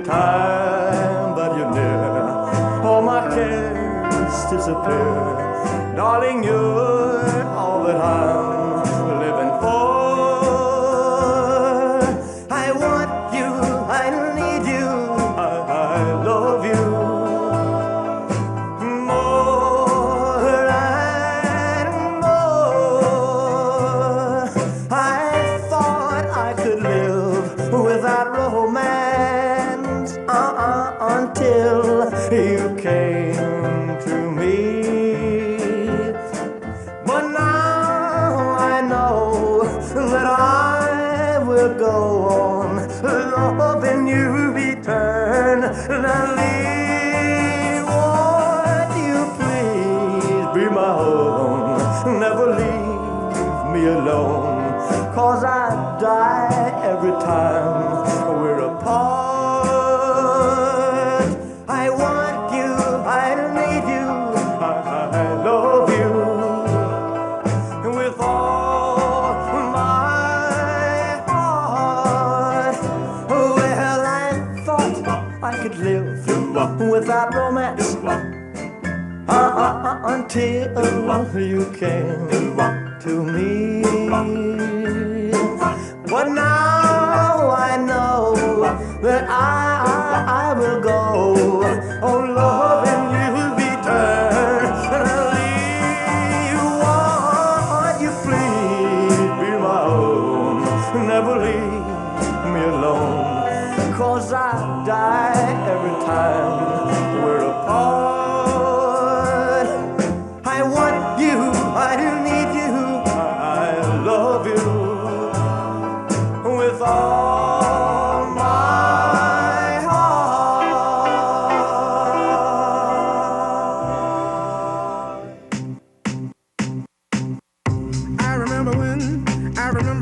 every time that you're near. All my cares disappear. Darling, you're all that I'm living for. I want you, I need you, I love you more and more. I thought I could live without romance until you came to me. But now I know that I will go on loving you eternally. Won't you please be my own? Never leave me alone, 'cause I die every time we're apart. I want you, I need you, I love you with all my heart. Well, I thought I could live without romance until you came to me. But now I know that I will go on loving you eternally. Won't you please be my own? Never leave me alone, 'cause I die every time we're apart. I want you, I need you, I love you with all my heart.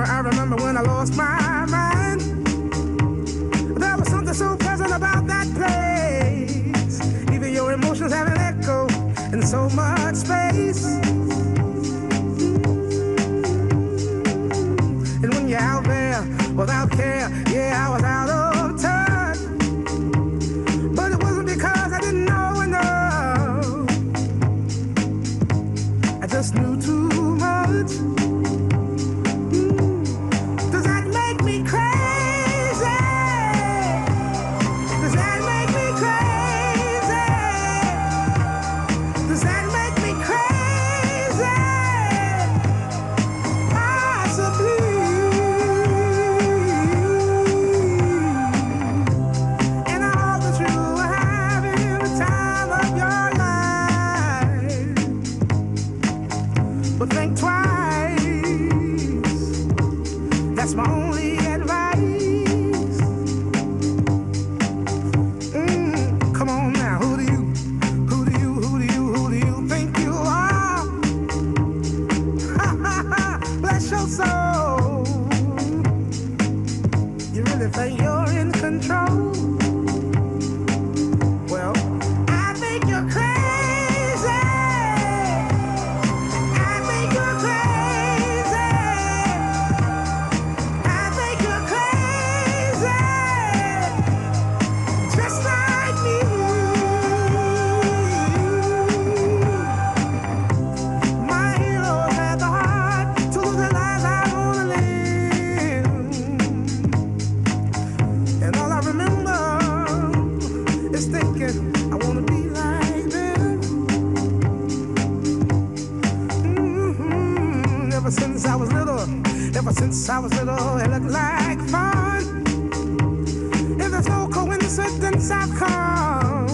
I remember when I lost my mind. There was something so pleasant about that place. Even your emotions have an echo in so much space. And when you're out there without care, yeah, I was out of touch. But it wasn't because I didn't know enough. I just knew too much. Does that make me crazy? Does that make me crazy? Does that make me crazy? Possibly. And I hope that you are having the time of your life. But think twice. That's my only advice. Come on now, who do you think you are? Bless your soul. You really think you're in control? Well, I think you're crazy. I think you're crazy. I think you're crazy. Just like me. My heroes had the heart to lose their lives. I wanna live. And all I remember is thinking I wanna be like them. Ever since I was little, it looked like fun. If there's no coincidence, I've come.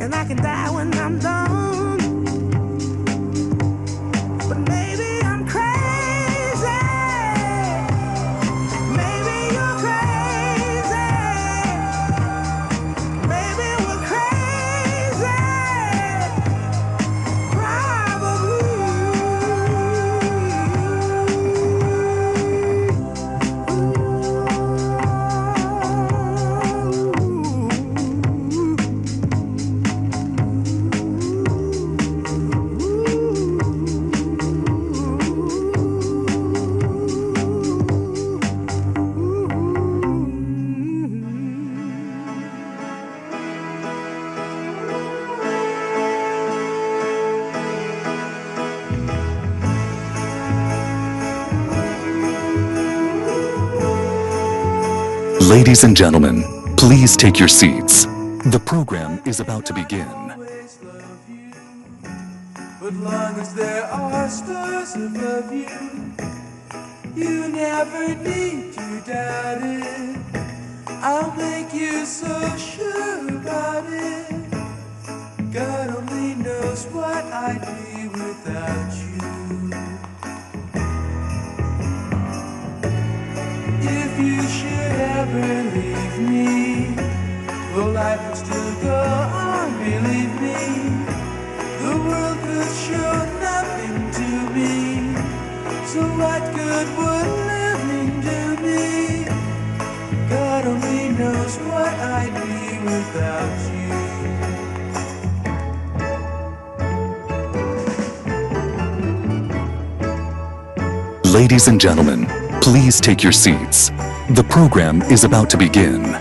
And I can die when I'm done. But maybe I'm crazy. Maybe you're crazy. Maybe we're crazy. Probably. Ooh. Ladies and gentlemen, please take your seats. The program is about to begin. But long as there are stars above you, you never need to doubt it. I'll make you so sure about it. God only knows what I'd be without you. If you should ever leave me, well, life would still go on, believe me. The world could show nothing to me, so what good would living do me? God only knows what I'd be without you. Ladies and gentlemen, please take your seats. The program is about to begin.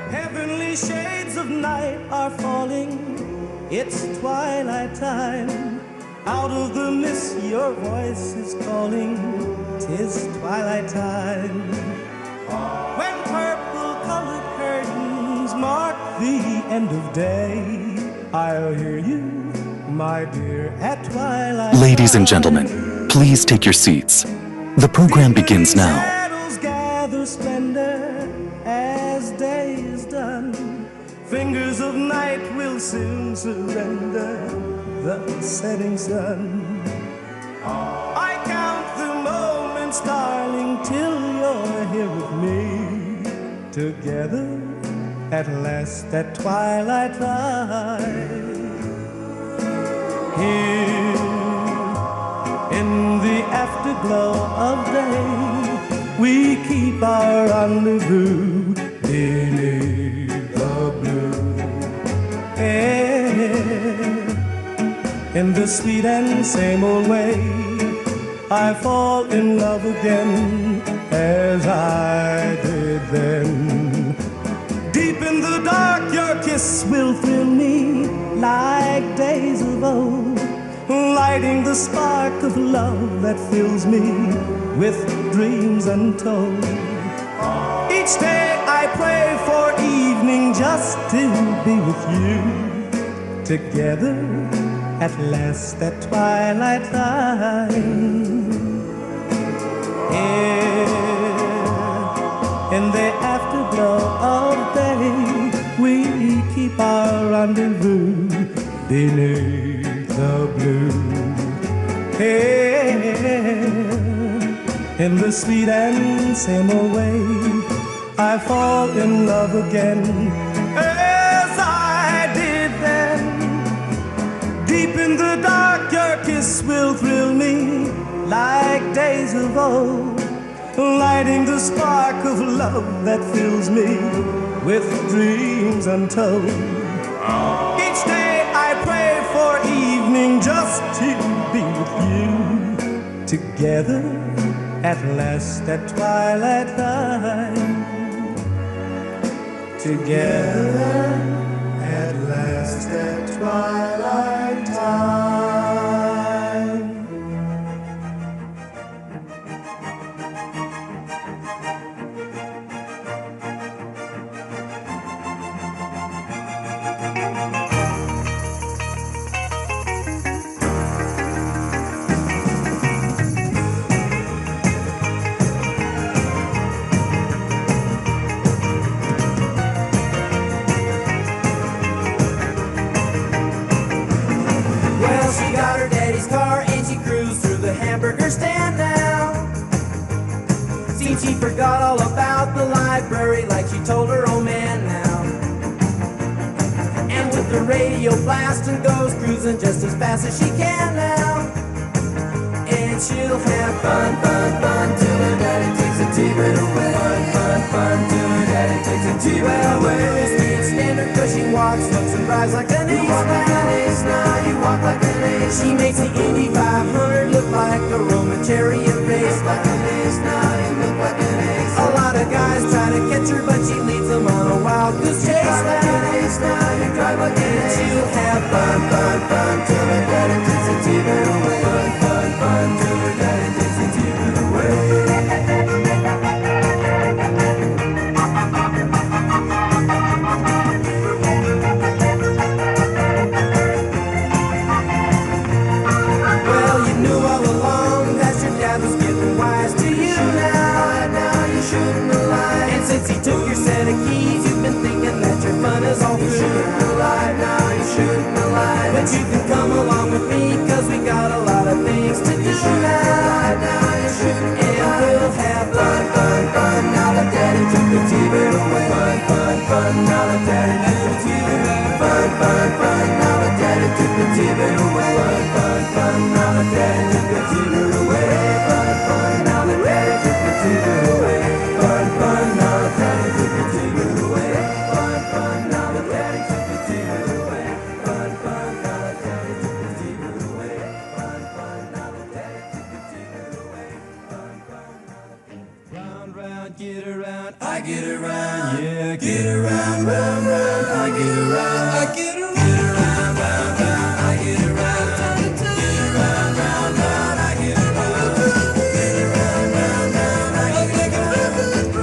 Heavenly shades of night are falling. It's twilight time. Out of the mist your voice is calling. 'Tis twilight time. When purple-colored curtains mark the end of day, I'll hear you, my dear, at twilight. Ladies and gentlemen, please take your seats. The program begins now. Shadows gather splendor as day is done. Fingers of night will soon surrender the setting sun. I count the moments, darling, till you're here with me. Together at last at twilight time. Here in the afterglow of day, we keep our rendezvous beneath the blue air. In the sweet and same old way, I fall in love again as I did then. Deep in the dark, your kiss will thrill me like days of old, lighting the spark of love that fills me with dreams untold. Each day I pray for evening just to be with you. Together at last at twilight time. In the afterglow of day, we keep our rendezvous beneath the blue air. In the sweet and same old way, I fall in love again as I did then. Deep in the dark, your kiss will thrill me like days of old, lighting the spark of love that fills me with dreams untold. Each day I pray for longing just to be with you. Together at last at twilight time. Together at last at twilight time. Hamburger stand now. Seems she forgot all about the library like she told her old man now. And with the radio blasting goes cruising just as fast as she can now. And she'll have fun, fun, fun till her daddy takes a T-bird away. Fun, fun, fun till her daddy takes a T-bird away. Can't stand her cause she walks, looks and drives like an ace. You walk like an ace now, you walk like an ace. She makes the Indy 500 look like a Roman chariot race. Like an ace now, you look like an ace. A lot of guys try to catch her but she leads them on a wild goose chase. You drive like an ace now, you drive like an ace. She'll have fun, fun, fun till her daddy takes a T-bird away. Fun, fun, fun till her daddy takes a T-bird away. Since he took your set of keys, you've been thinking that your fun is all through. You shouldn't lie now, you shouldn't lie. But you can come along with me, cause we got a lot of things to do now. You shouldn't and we'll have fun, fun, fun. Now that daddy took the T-bird away. Fun, fun, fun. Now that daddy took the T-bird away. Fun, fun, fun. Now that daddy took the T-bird away. Fun, fun, fun. Now that daddy took the T-bird away. Fun, fun. Now that daddy took the T-bird away. Fun, fun. Now that daddy took the T-bird away. Fun, fun. Now that daddy took the T-bird away. Fun, fun. Now that daddy took the T-bird away. Fun, fun. Now that daddy took the T-bird away. Fun, fun. Round, round, get around, I get around, yeah, get around, round, round, I get around, I get around, round, round, I get around, get around, round, round, I get around, get around, round, round, I get around,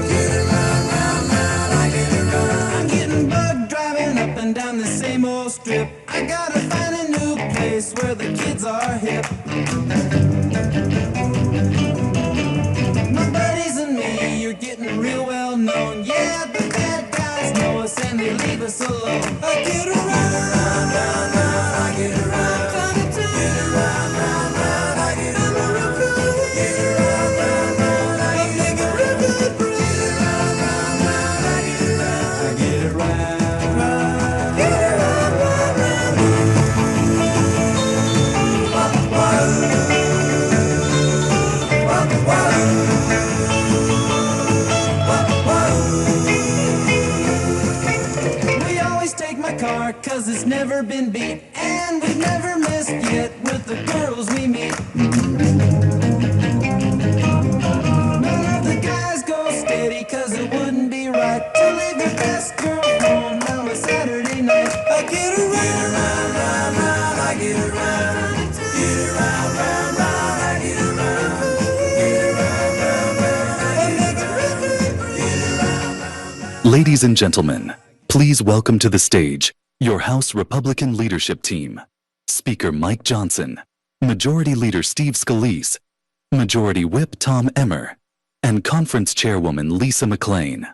get around, round, round, I get around. I'm getting bugged driving up and down the same old strip. I gotta find a new place where the kids are hip. My buddies and me, you're getting real well known. Yeah, the bad guys know us and they leave us alone. I get around, round, round, round, I get around, get around, round, round, I get around, get around, round, round, I get around, get around, round, round, I get around, I get around, get around, round, round. We always take my car cause it's never been beat, and we've never missed yet with the girls we meet. None of the guys go steady cause it wouldn't be right to leave your best girl home on a Saturday night. I get around, round, round, round, I get around, get around, round, round, I get around, get around, round, round, I get around, get around, round, round. Ladies and gentlemen, please welcome to the stage your House Republican leadership team. Speaker Mike Johnson, Majority Leader Steve Scalise, Majority Whip Tom Emmer, and Conference Chairwoman Lisa McLean.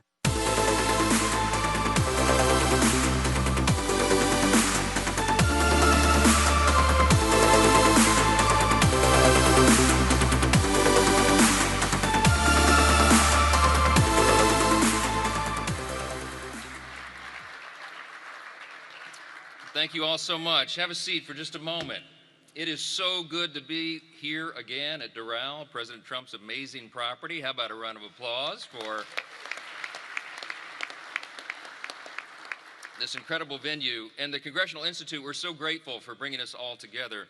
Thank you all so much. Have a seat for just a moment. It is so good to be here again at Doral, President Trump's amazing property. How about a round of applause for this incredible venue. And the Congressional Institute, we're so grateful for bringing us all together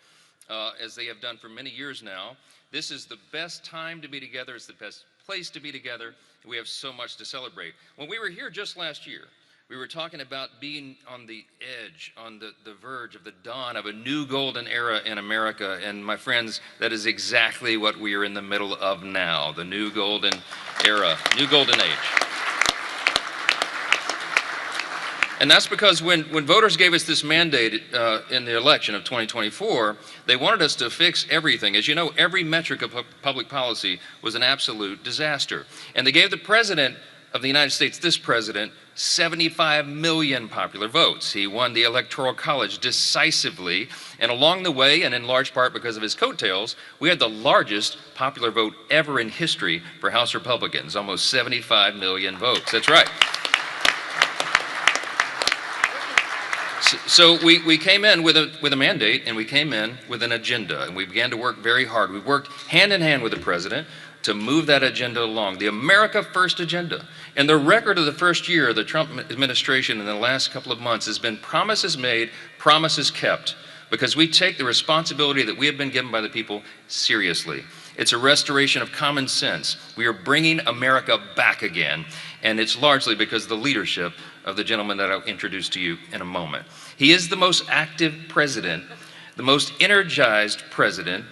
as they have done for many years now. This is the best time to be together. It's the best place to be together. We have so much to celebrate. When we were here just last year, we were talking about being on the edge, on the verge of the dawn of a new golden era in America. And my friends, that is exactly what we are in the middle of now, the new golden era, new golden age. And that's because when voters gave us this mandate in the election of 2024, they wanted us to fix everything. As you know, every metric of public policy was an absolute disaster. And they gave the President of the United States, this President, 75 million popular votes. He won the Electoral College decisively, and along the way, and in large part because of his coattails, we had the largest popular vote ever in history for House Republicans, almost 75 million votes. That's right. So we came in with a mandate, and we came in with an agenda, and we began to work very hard. We worked hand in hand with the President to move that agenda along, the America First agenda. And the record of the first year of the Trump administration in the last couple of months has been promises made, promises kept, because we take the responsibility that we have been given by the people seriously. It's a restoration of common sense. We are bringing America back again, and it's largely because of the leadership of the gentleman that I'll introduce to you in a moment. He is the most active president, the most energized president,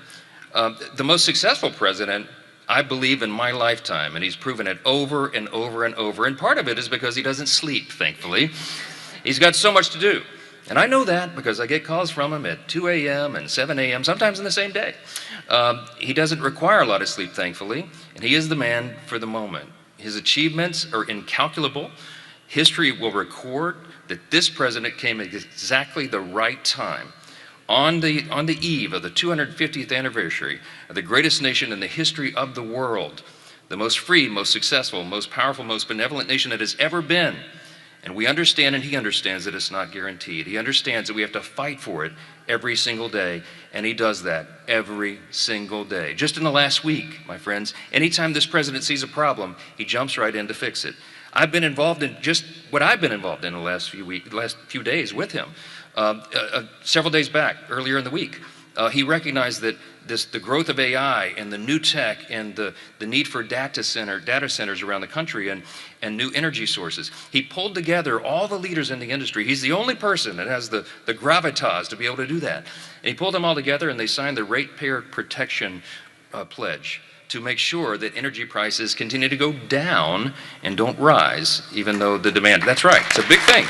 the most successful president, I believe, in my lifetime, and he's proven it over and over and over, and part of it is because he doesn't sleep, thankfully. He's got so much to do, and I know that because I get calls from him at 2 a.m. and 7 a.m., sometimes in the same day. He doesn't require a lot of sleep, thankfully, and he is the man for the moment. His achievements are incalculable. History will record that this president came at exactly the right time, on the eve of the 250th anniversary of the greatest nation in the history of the world, the most free, most successful, most powerful, most benevolent nation that has ever been. And we understand, and he understands, that it's not guaranteed. He understands that we have to fight for it every single day, and he does that every single day. Just in the last week, my friends, anytime this president sees a problem, he jumps right in to fix it. I've been involved in just what I've been involved in the last few days with him. Several days back, earlier in the week, he recognized that the growth of AI and the new tech and the need for data centers around the country and new energy sources. He pulled together all the leaders in the industry. He's the only person that has the gravitas to be able to do that. And he pulled them all together, and they signed the Ratepayer Protection Pledge to make sure that energy prices continue to go down and don't rise, even though the demand, that's right, it's a big thing.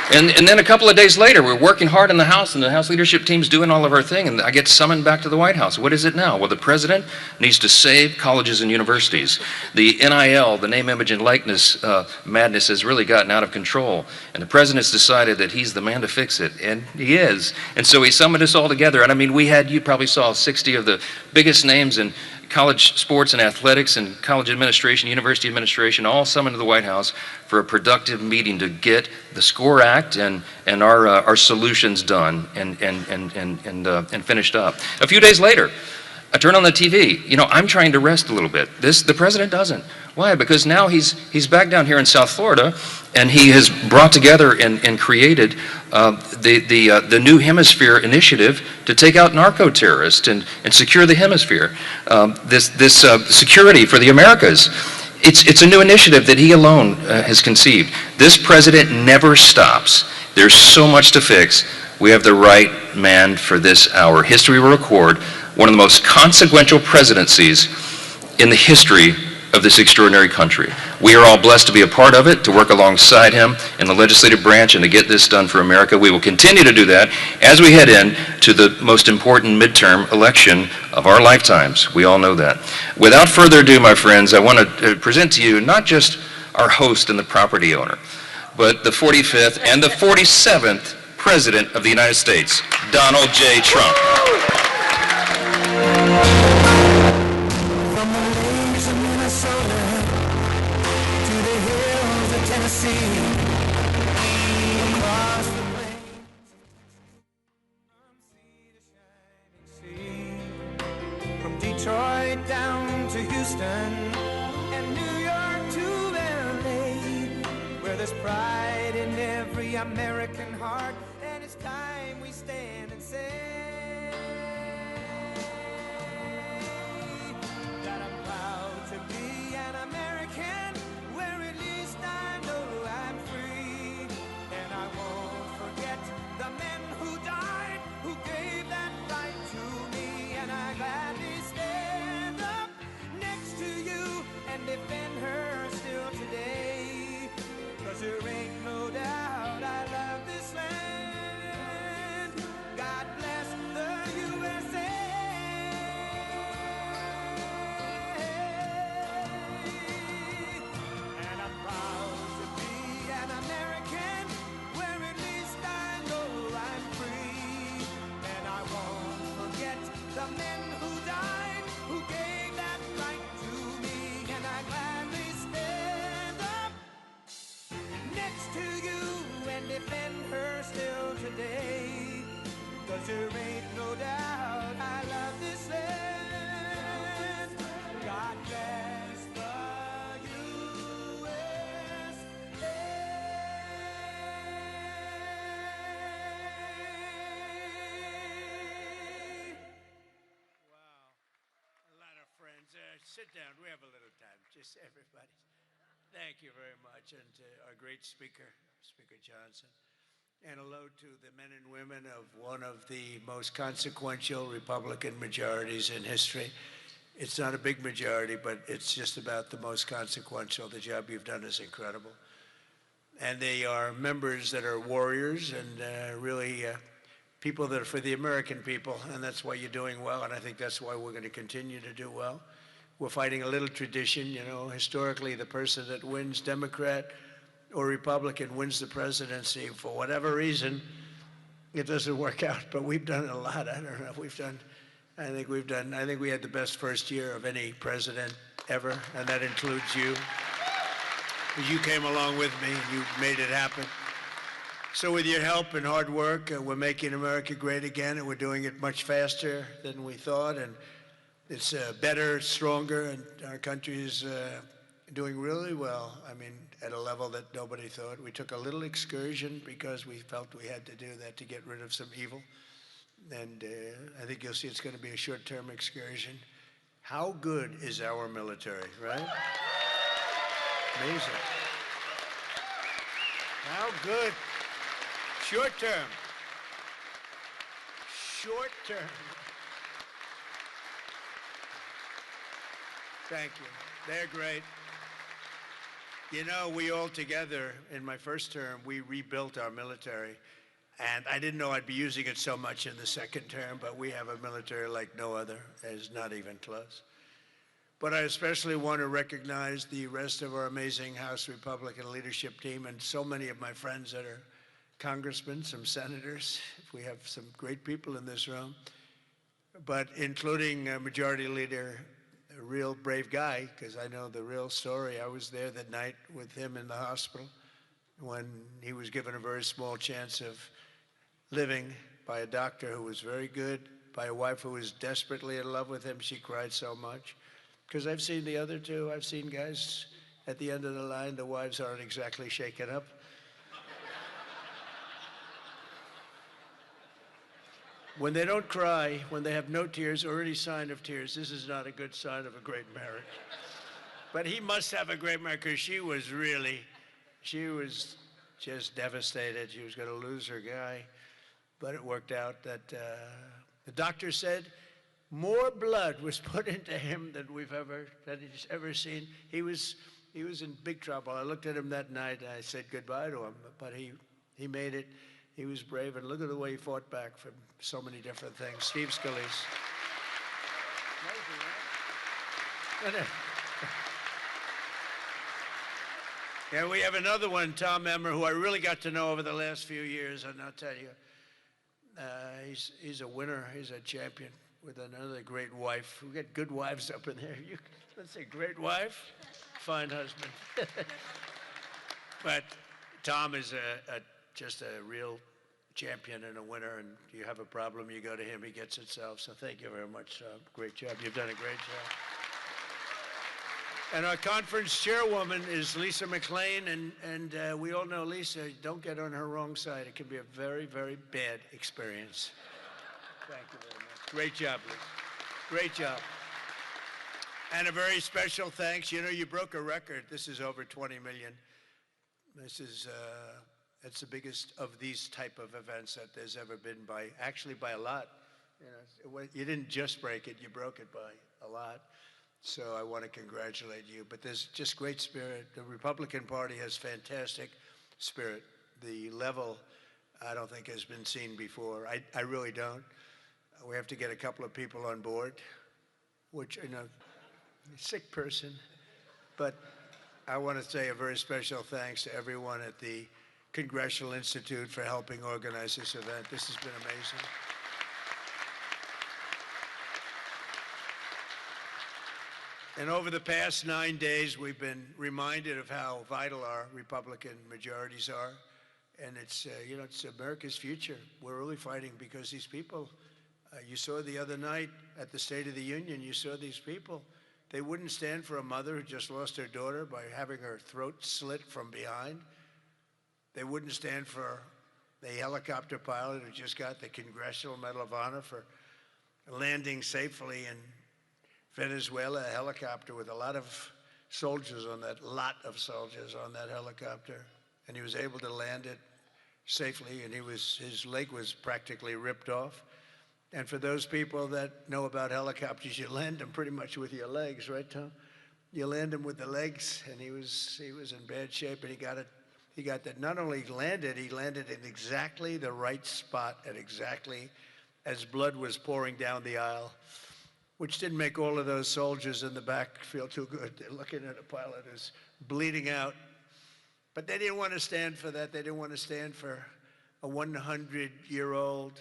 And then a couple of days later, we're working hard in the House, and the House leadership team's doing all of our thing, and I get summoned back to the White House. What is it now? Well, the president needs to save colleges and universities. The NIL, the name, image, and likeness madness has really gotten out of control, and the president's decided that he's the man to fix it, and he is. And so he summoned us all together, and I mean, you probably saw 60 of the biggest names in college sports and athletics and college administration, university administration, all summoned to the White House for a productive meeting to get the SCORE Act and our solutions done and finished up. A few days later, I turn on the TV. You know, I'm trying to rest a little bit. The president doesn't. Why? Because now he's back down here in South Florida, and he has brought together and created the New Hemisphere initiative to take out narco-terrorists and secure the hemisphere. This security for the Americas. It's a new initiative that he alone has conceived. This president never stops. There's so much to fix. We have the right man for this hour. History will record one of the most consequential presidencies in the history of this extraordinary country. We are all blessed to be a part of it, to work alongside him in the legislative branch and to get this done for America. We will continue to do that as we head in to the most important midterm election of our lifetimes. We all know that. Without further ado, my friends, I want to present to you not just our host and the property owner, but the 45th and the 47th President of the United States, Donald J. Trump. From the lakes of Minnesota to the hills of Tennessee, across the plains from sea to shining sea, from Detroit down to Houston and New York to There's pride in every American heart, and it's time we stand and say that I'm proud to be an American, where at least I know I'm free. And I won't forget the men who died, who gave that right to me. And I gladly stand up next to you and defend her still today. 'Cause there ain't no doubt I love this land. God bless the USA. And I'm proud to be an American, where at least I know I'm free. And I won't forget the men who died, who gave that right to me. And I gladly stand up next to you and defend her still today. 'Cause there ain't no doubt I love this land. God bless the USA. Wow. A lot of friends. Sit down. We have a little time. Just everybody. Thank you very much. And to our great speaker, Speaker Johnson. And hello to the men and women of one of the most consequential Republican majorities in history. It's not a big majority, but it's just about the most consequential. The job you've done is incredible. And they are members that are warriors and really people that are for the American people. And that's why you're doing well. And I think that's why we're going to continue to do well. We're fighting a little tradition, you know. Historically, the person that wins, Democrat or Republican, wins the presidency. For whatever reason, it doesn't work out. But we've done a lot. I don't know. I think we had the best first year of any president ever, and that includes you. You came along with me, and you made it happen. So with your help and hard work, we're making America great again, and we're doing it much faster than we thought. And it's better, stronger, and our country is doing really well. I mean, at a level that nobody thought. We took a little excursion because we felt we had to do that to get rid of some evil. And I think you'll see it's going to be a short-term excursion. How good is our military, right? Amazing. How good. Short-term. Short-term. Thank you. They're great. You know, we all together, in my first term, we rebuilt our military. And I didn't know I'd be using it so much in the second term, but we have a military like no other. It's not even close. But I especially want to recognize the rest of our amazing House Republican leadership team and so many of my friends that are congressmen, some senators. We have some great people in this room, but including Majority Leader, a real brave guy, because I know the real story. I was there that night with him in the hospital when he was given a very small chance of living by a doctor who was very good, by a wife who was desperately in love with him. She cried so much. Because I've seen the other two. I've seen guys at the end of the line, the wives aren't exactly shaken up. When they don't cry, when they have no tears or any sign of tears, this is not a good sign of a great marriage. But he must have a great marriage, because she was just devastated. She was going to lose her guy. But it worked out that the doctor said more blood was put into him than he's ever seen. He was in big trouble. I looked at him that night and I said goodbye to him, but he made it. He was brave, and look at the way he fought back from so many different things. Steve Scalise. Amazing, right? Yeah, we have another one, Tom Emmer, who I really got to know over the last few years, and I'll tell you, he's a winner. He's a champion with another great wife. We got good wives up in there. Let's say great wife, fine husband. But Tom is just a real champion and a winner, and you have a problem, you go to him, he gets it solved. So thank you very much, Tom. Great job. You've done a great job. And our conference chairwoman is Lisa McLean, and we all know Lisa. Don't get on her wrong side. It can be a very, very bad experience. Thank you very much. Great job, Lisa. Great job. And a very special thanks. You know, you broke a record. This is over 20 million. This is, it's the biggest of these type of events that there's ever been by a lot. You know, you didn't just break it, you broke it by a lot. So I want to congratulate you. But there's just great spirit. The Republican Party has fantastic spirit. The level, I don't think, has been seen before. I really don't. We have to get a couple of people on board, which, you know, sick person. But I want to say a very special thanks to everyone at the Congressional Institute for helping organize this event. This has been amazing. And over the past 9 days, we've been reminded of how vital our Republican majorities are. And it's, you know, it's America's future. We're really fighting because these people, you saw the other night at the State of the Union, you saw these people. They wouldn't stand for a mother who just lost her daughter by having her throat slit from behind. They wouldn't stand for the helicopter pilot who just got the Congressional Medal of Honor for landing safely in Venezuela, a helicopter with a lot of soldiers on that helicopter. And he was able to land it safely, and his leg was practically ripped off. And for those people that know about helicopters, you land them pretty much with your legs, right, Tom? You land them with the legs, and he was in bad shape, and he got that. Not only landed, he landed in exactly the right spot at exactly as blood was pouring down the aisle, which didn't make all of those soldiers in the back feel too good. They're looking at a pilot who's bleeding out. But they didn't want to stand for that. They didn't want to stand for a 100-year-old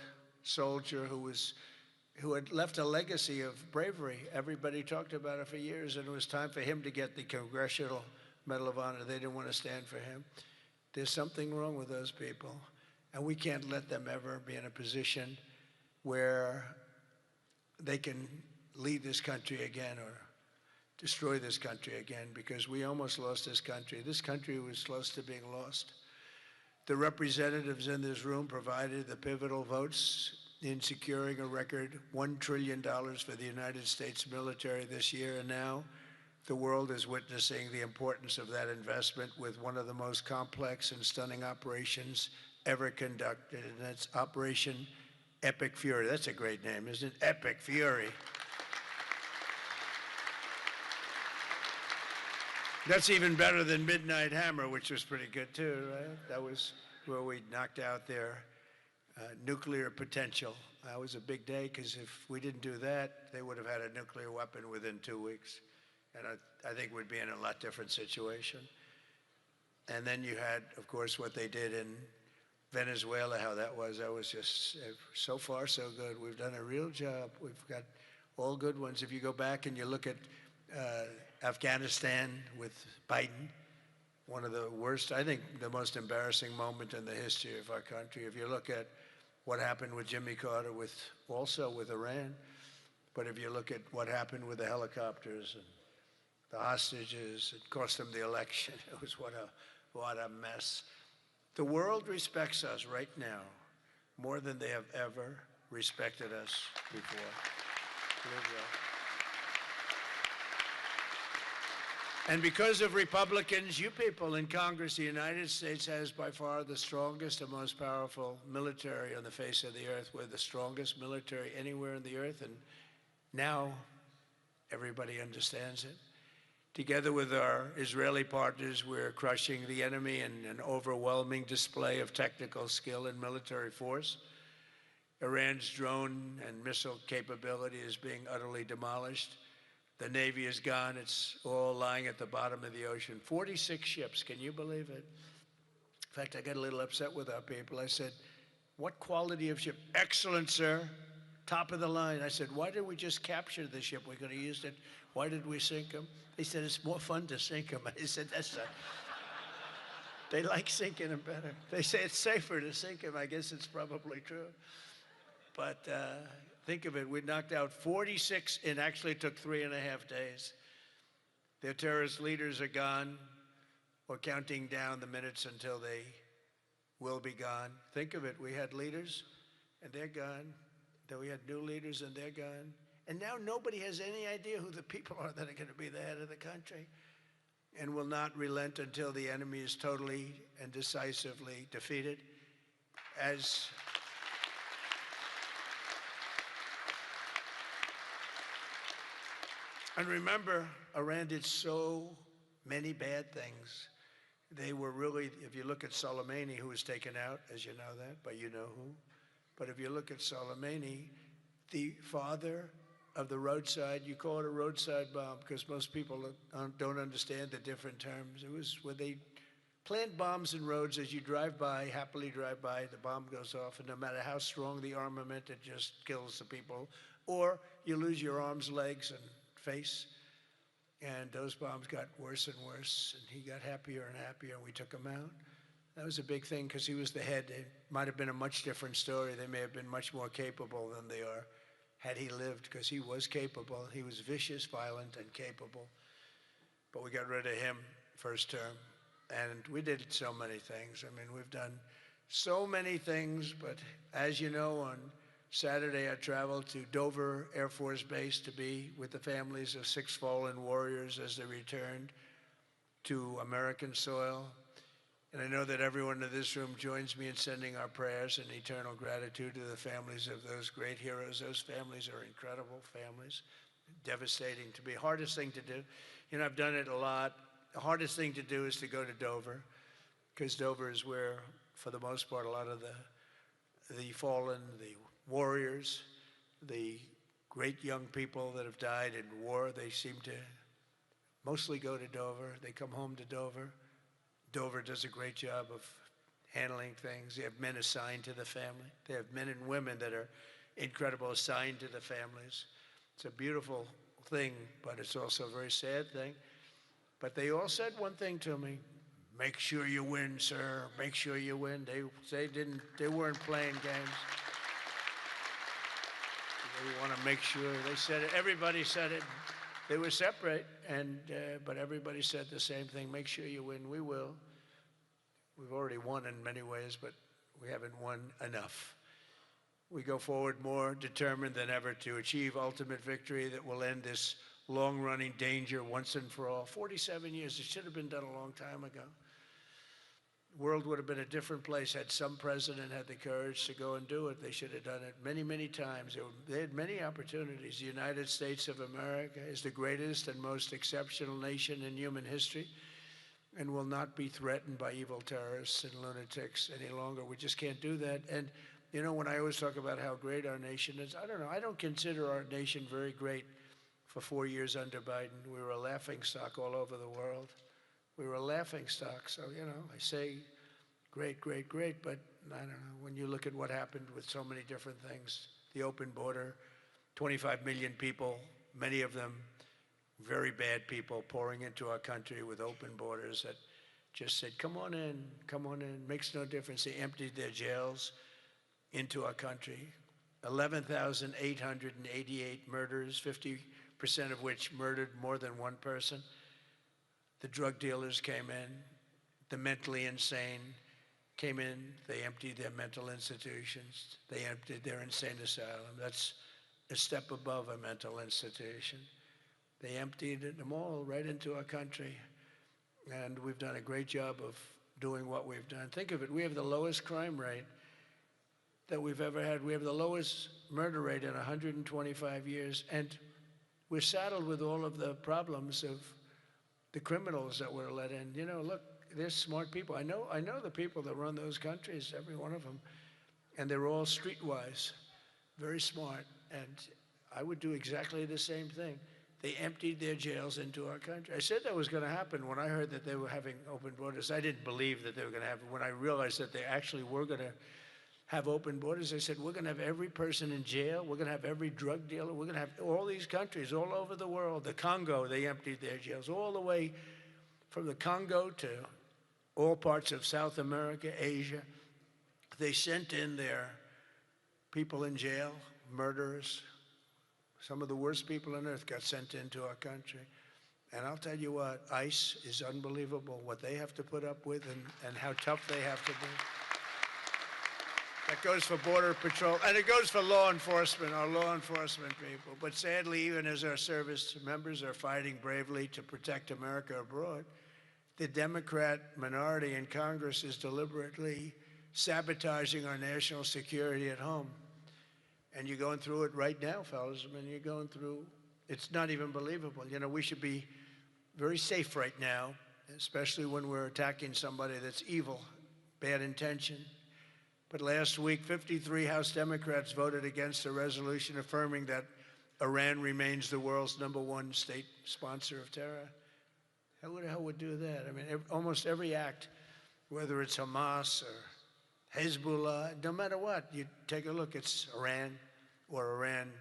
soldier who had left a legacy of bravery. Everybody talked about it for years, and it was time for him to get the Congressional Medal of Honor. They didn't want to stand for him. There's something wrong with those people, and we can't let them ever be in a position where they can lead this country again or destroy this country again, because we almost lost this country. This country was close to being lost. The representatives in this room provided the pivotal votes in securing a record $1 trillion for the United States military this year, and now the world is witnessing the importance of that investment with one of the most complex and stunning operations ever conducted, and that's Operation Epic Fury. That's a great name, isn't it? Epic Fury. That's even better than Midnight Hammer, which was pretty good too, right? That was where we knocked out their nuclear potential. That was a big day, because if we didn't do that, they would have had a nuclear weapon within 2 weeks. And I think we'd be in a lot different situation. And then you had, of course, what they did in Venezuela, how that was just so far so good. We've done a real job. We've got all good ones. If you go back and you look at Afghanistan with Biden, one of the worst, I think the most embarrassing moment in the history of our country. If you look at what happened with Jimmy Carter, also with Iran, but if you look at what happened with the helicopters and the hostages, it cost them the election. It was what a mess. The world respects us right now more than they have ever respected us before. And because of Republicans, you people in Congress, the United States has by far the strongest and most powerful military on the face of the earth. We're the strongest military anywhere in the earth, and now everybody understands it. Together with our Israeli partners, we're crushing the enemy in an overwhelming display of technical skill and military force. Iran's drone and missile capability is being utterly demolished. The Navy is gone. It's all lying at the bottom of the ocean. 46 ships, can you believe it? In fact, I got a little upset with our people. I said, what quality of ship? Excellent, sir. Top of the line. I said, why did we just capture the ship? We could have used it. Why did we sink them? They said, it's more fun to sink them. I said, they like sinking them better. They say it's safer to sink them. I guess it's probably true. But think of it, we knocked out 46, and actually took 3.5 days. Their terrorist leaders are gone or counting down the minutes until they will be gone. Think of it, we had leaders and they're gone. Then we had new leaders and they're gone. And now nobody has any idea who the people are that are going to be the head of the country, and will not relent until the enemy is totally and decisively defeated. And remember, Iran did so many bad things. They were really, if you look at Soleimani, who was taken out, as you know that, but you know who. But if you look at Soleimani, the father of the roadside, you call it a roadside bomb because most people don't understand the different terms. It was where they plant bombs in roads as you drive by, happily drive by, the bomb goes off, and no matter how strong the armament, it just kills the people. Or you lose your arms, legs, and face. And those bombs got worse and worse, and he got happier and happier, and we took him out. That was a big thing because he was the head. It might have been a much different story. They may have been much more capable than they are had he lived, because he was capable. He was vicious, violent, and capable. But we got rid of him first term. And we did so many things. I mean, we've done so many things, but as you know, on Saturday, I traveled to Dover Air Force Base to be with the families of 6 fallen warriors as they returned to American soil. And I know that everyone in this room joins me in sending our prayers and eternal gratitude to the families of those great heroes. Those families are incredible families, devastating to be. Hardest thing to do, you know, I've done it a lot. The hardest thing to do is to go to Dover, because Dover is where, for the most part, a lot of the fallen, the warriors, the great young people that have died in war, they seem to mostly go to Dover. They come home to Dover. Dover does a great job of handling things. They have men assigned to the family. They have men and women that are incredible, assigned to the families. It's a beautiful thing, but it's also a very sad thing. But they all said one thing to me: make sure you win, sir. Make sure you win. They weren't playing games. They want to make sure. They said it. Everybody said it. They were separate, but everybody said the same thing: make sure you win. We will. We've already won in many ways, but we haven't won enough. We go forward more determined than ever to achieve ultimate victory that will end this long-running danger once and for all. 47 years, it should have been done a long time ago. The world would have been a different place had some president had the courage to go and do it. They should have done it many, many times. They had many opportunities. The United States of America is the greatest and most exceptional nation in human history, and will not be threatened by evil terrorists and lunatics any longer. We just can't do that. And you know, when I always talk about how great our nation is, I don't know, I don't consider our nation very great. For 4 years under Biden, we were a laughingstock all over the world. We were a laughingstock. So, you know, I say great, great, great, but I don't know. When you look at what happened with so many different things, the open border, 25 million people, many of them very bad people pouring into our country with open borders that just said, come on in, makes no difference. They emptied their jails into our country. 11,888 murders, 50% of which murdered more than one person. The drug dealers came in. The mentally insane came in. They emptied their mental institutions. They emptied their insane asylum. That's a step above a mental institution. They emptied them all right into our country. And we've done a great job of doing what we've done. Think of it, we have the lowest crime rate that we've ever had. We have the lowest murder rate in 125 years. And we're saddled with all of the problems of the criminals that were let in. You know, look, they're smart people. I know the people that run those countries, every one of them. And they're all streetwise, very smart. And I would do exactly the same thing. They emptied their jails into our country. I said that was going to happen when I heard that they were having open borders. I didn't believe that they were going to happen. When I realized that they actually were going to have open borders, I said, we're going to have every person in jail. We're going to have every drug dealer. We're going to have all these countries all over the world. The Congo, they emptied their jails all the way from the Congo to all parts of South America, Asia. They sent in their people in jail, murderers. Some of the worst people on earth got sent into our country. And I'll tell you what, ICE is unbelievable, what they have to put up with and how tough they have to be. That goes for Border Patrol, and it goes for law enforcement, our law enforcement people. But sadly, even as our service members are fighting bravely to protect America abroad, the Democrat minority in Congress is deliberately sabotaging our national security at home. And you're going through it right now, fellas. I mean, you're going through, it's not even believable. You know, we should be very safe right now, especially when we're attacking somebody that's evil, bad intention. But last week, 53 House Democrats voted against a resolution affirming that Iran remains the world's #1 state sponsor of terror. Who the hell would do that? I mean, almost every act, whether it's Hamas or Hezbollah, no matter what, you take a look, it's Iran or Iran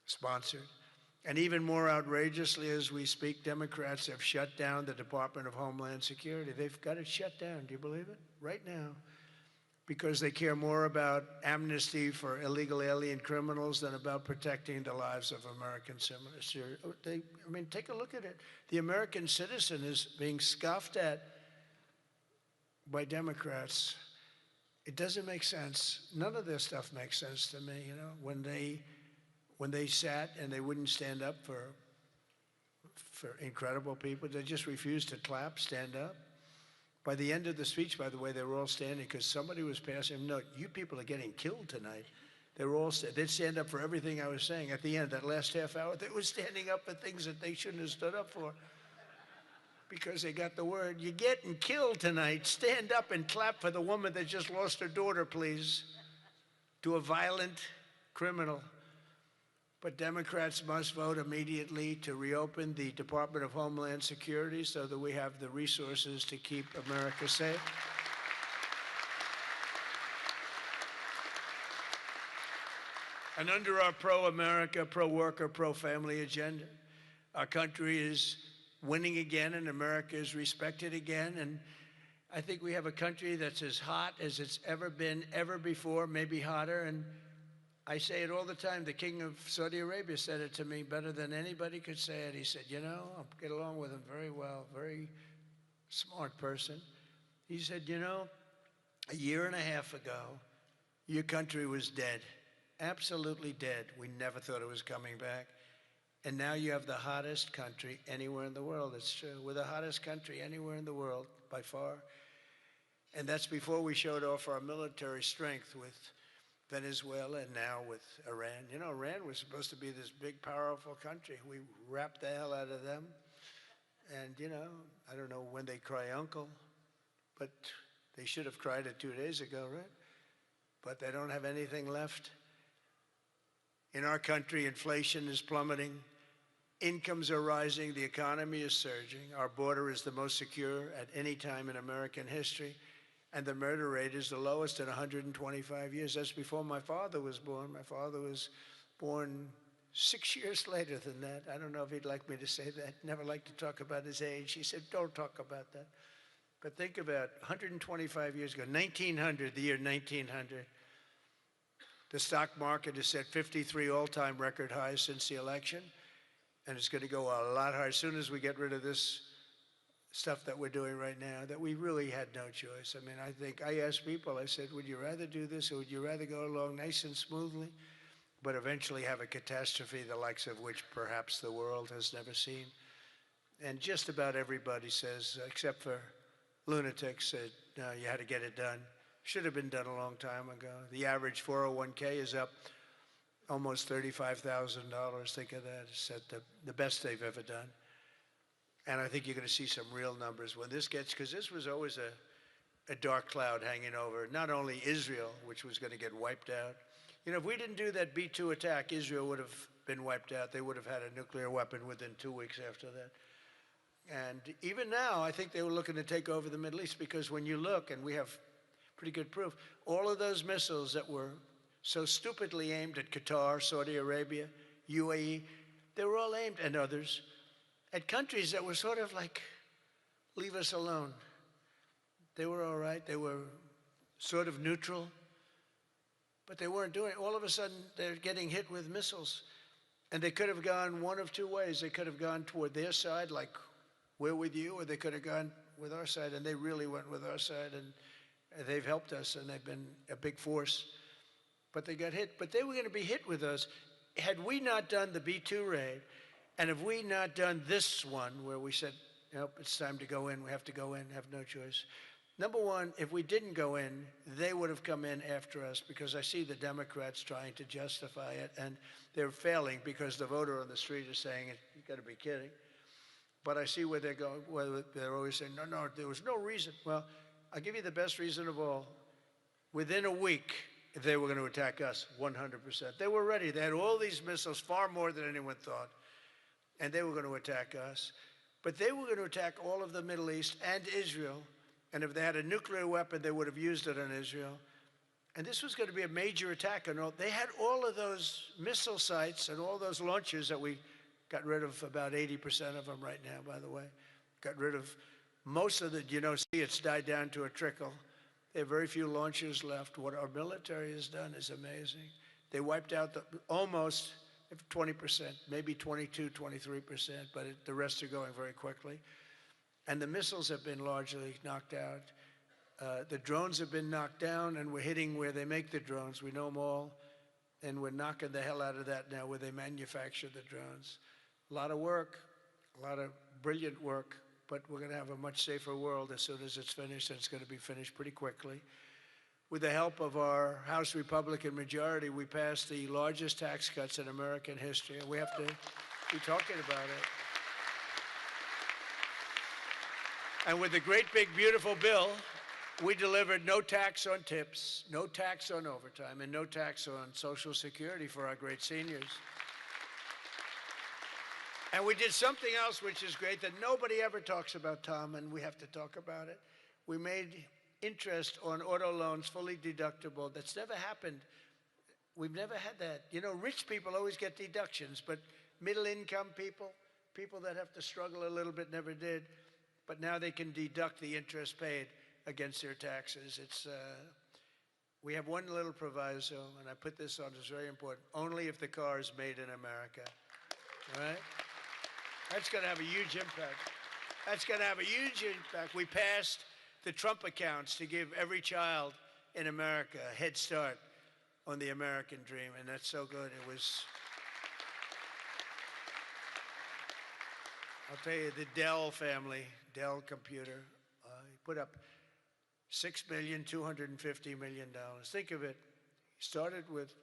sponsored. And even more outrageously, as we speak, Democrats have shut down the Department of Homeland Security. They've got it shut down. Do you believe it? Right now. Because they care more about amnesty for illegal alien criminals than about protecting the lives of American citizens. I mean, take a look at it. The American citizen is being scoffed at by Democrats. It doesn't make sense. None of this stuff makes sense to me, you know, when they sat and they wouldn't stand up for incredible people. They just refused to clap, stand up. By the end of the speech, by the way, they were all standing because somebody was passing them. No, you people are getting killed tonight. They were all, they'd stand up for everything I was saying. At the end, that last half hour, they were standing up for things that they shouldn't have stood up for because they got the word, you're getting killed tonight. Stand up and clap for the woman that just lost her daughter, please, to a violent criminal. But Democrats must vote immediately to reopen the Department of Homeland Security so that we have the resources to keep America safe. And under our pro-America, pro-worker, pro-family agenda, our country is winning again and America is respected again. And I think we have a country that's as hot as it's ever been, ever before, maybe hotter. And I say it all the time. The king of Saudi Arabia said it to me better than anybody could say it. He said, you know, I get along with him very well, very smart person. He said, you know, a year and a half ago, your country was dead, absolutely dead. We never thought it was coming back. And now you have the hottest country anywhere in the world. It's true. We're the hottest country anywhere in the world, by far. And that's before we showed off our military strength with Venezuela and now with Iran. You know, Iran was supposed to be this big, powerful country. We wrapped the hell out of them. And, you know, I don't know when they cry uncle, but they should have cried it 2 days ago, right? But they don't have anything left. In our country, inflation is plummeting. Incomes are rising. The economy is surging. Our border is the most secure at any time in American history. And the murder rate is the lowest in 125 years. That's before my father was born. My father was born 6 years later than that. I don't know if he'd like me to say that. Never liked to talk about his age. He said, don't talk about that. But think about 125 years ago, 1900, the year 1900. The stock market has set 53 all-time record highs since the election. And it's going to go a lot higher as soon as we get rid of this stuff that we're doing right now, that we really had no choice. I mean, I think I asked people, I said, would you rather do this or would you rather go along nice and smoothly, but eventually have a catastrophe the likes of which perhaps the world has never seen? And just about everybody says, except for lunatics, said, no, you had to get it done. Should have been done a long time ago. The average 401k is up almost $35,000. Think of that. It's at the best they've ever done. And I think you're going to see some real numbers when this gets, because this was always a dark cloud hanging over not only Israel, which was going to get wiped out. You know, if we didn't do that B-2 attack, Israel would have been wiped out. They would have had a nuclear weapon within 2 weeks after that. And even now, I think they were looking to take over the Middle East because when you look, and we have pretty good proof, all of those missiles that were so stupidly aimed at Qatar, Saudi Arabia, UAE, they were all aimed, and others, at countries that were sort of like, leave us alone. They were all right. They were sort of neutral, but they weren't doing it. All of a sudden, they're getting hit with missiles. And they could have gone one of two ways. They could have gone toward their side, like we're with you, or they could have gone with our side, and they really went with our side, and they've helped us, and they've been a big force. But they got hit. But they were going to be hit with us. Had we not done the B-2 raid, and have we not done this one where we said, nope, it's time to go in, we have to go in, have no choice. Number one, if we didn't go in, they would have come in after us, because I see the Democrats trying to justify it, and they're failing because the voter on the street is saying, you got to be kidding. But I see where they're going, where they're always saying, no, there was no reason. Well, I'll give you the best reason of all. Within a week, they were going to attack us 100%. They were ready. They had all these missiles, far more than anyone thought, and they were going to attack us. But they were going to attack all of the Middle East and Israel, and if they had a nuclear weapon, they would have used it on Israel. And this was going to be a major attack. And they had all of those missile sites and all those launchers that we got rid of, about 80% of them right now, by the way. Got rid of most of the, see, it's died down to a trickle. There are very few launchers left. What our military has done is amazing. They wiped out almost 20%, maybe 22, 23%, but the rest are going very quickly. And the missiles have been largely knocked out. The drones have been knocked down, and we're hitting where they make the drones. We know them all, and we're knocking the hell out of that now where they manufacture the drones. A lot of work, a lot of brilliant work, but we're going to have a much safer world as soon as it's finished, and it's going to be finished pretty quickly. With the help of our House Republican majority, we passed the largest tax cuts in American history, and we have to be talking about it. And with the great, big, beautiful bill, we delivered no tax on tips, no tax on overtime, and no tax on Social Security for our great seniors. And we did something else which is great that nobody ever talks about, Tom, and we have to talk about it. We made interest on auto loans fully deductible. That's never happened. We've never had that. Rich people always get deductions, but middle-income people, people that have to struggle a little bit, never did. But now they can deduct the interest paid against their taxes. We have one little proviso, and I put this on, it's very important. Only if the car is made in America, all right? That's going to have a huge impact. That's going to have a huge impact. We passed the Trump accounts to give every child in America a head start on the American dream, and that's so good. It was, I'll tell you, the Dell family, Dell computer, put up $6,250,000,000. Think of it. He started with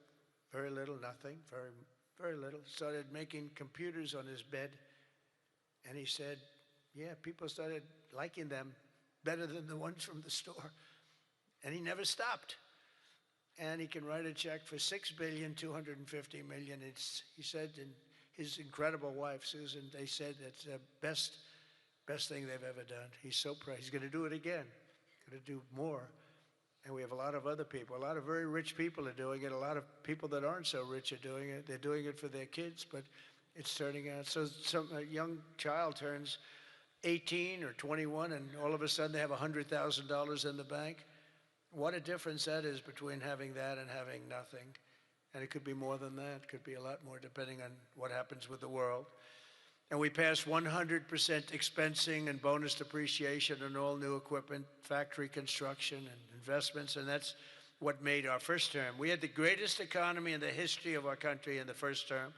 very little, nothing, very, very little. Started making computers on his bed, and he said, yeah, people started liking them better than the ones from the store. And he never stopped. And he can write a check for $6,250,000,000. He said, and his incredible wife, Susan, they said that's the best thing they've ever done. He's so proud. He's going to do it again. Going to do more. And we have a lot of other people. A lot of very rich people are doing it. A lot of people that aren't so rich are doing it. They're doing it for their kids, but it's turning out. So a young child turns 18 or 21, and all of a sudden they have $100,000 in the bank. What a difference that is between having that and having nothing. And it could be more than that. It could be a lot more, depending on what happens with the world. And we passed 100% expensing and bonus depreciation on all new equipment, factory construction and investments, and that's what made our first term. We had the greatest economy in the history of our country in the first term,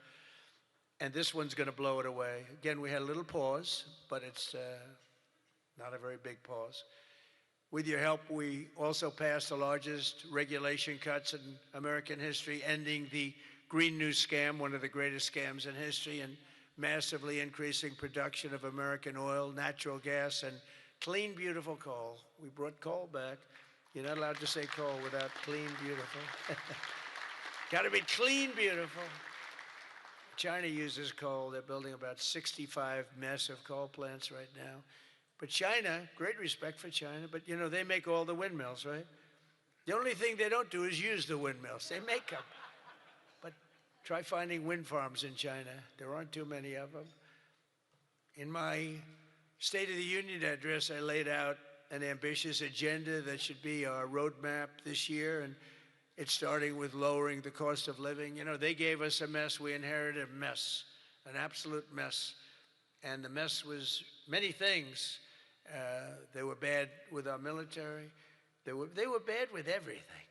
and this one's going to blow it away. Again, we had a little pause, but it's not a very big pause. With your help, we also passed the largest regulation cuts in American history, ending the Green New Scam, one of the greatest scams in history, and massively increasing production of American oil, natural gas, and clean, beautiful coal. We brought coal back. You're not allowed to say coal without clean, beautiful. Got to be clean, beautiful. China uses coal. They're building about 65 massive coal plants right now. But China, great respect for China, but they make all the windmills, right? The only thing they don't do is use the windmills. They make them. But try finding wind farms in China. There aren't too many of them. In my State of the Union address, I laid out an ambitious agenda that should be our roadmap this year, and It's starting with lowering the cost of living. You know, they gave us a mess. We inherited a mess, an absolute mess. And the mess was many things. They were bad with our military. They were bad with everything.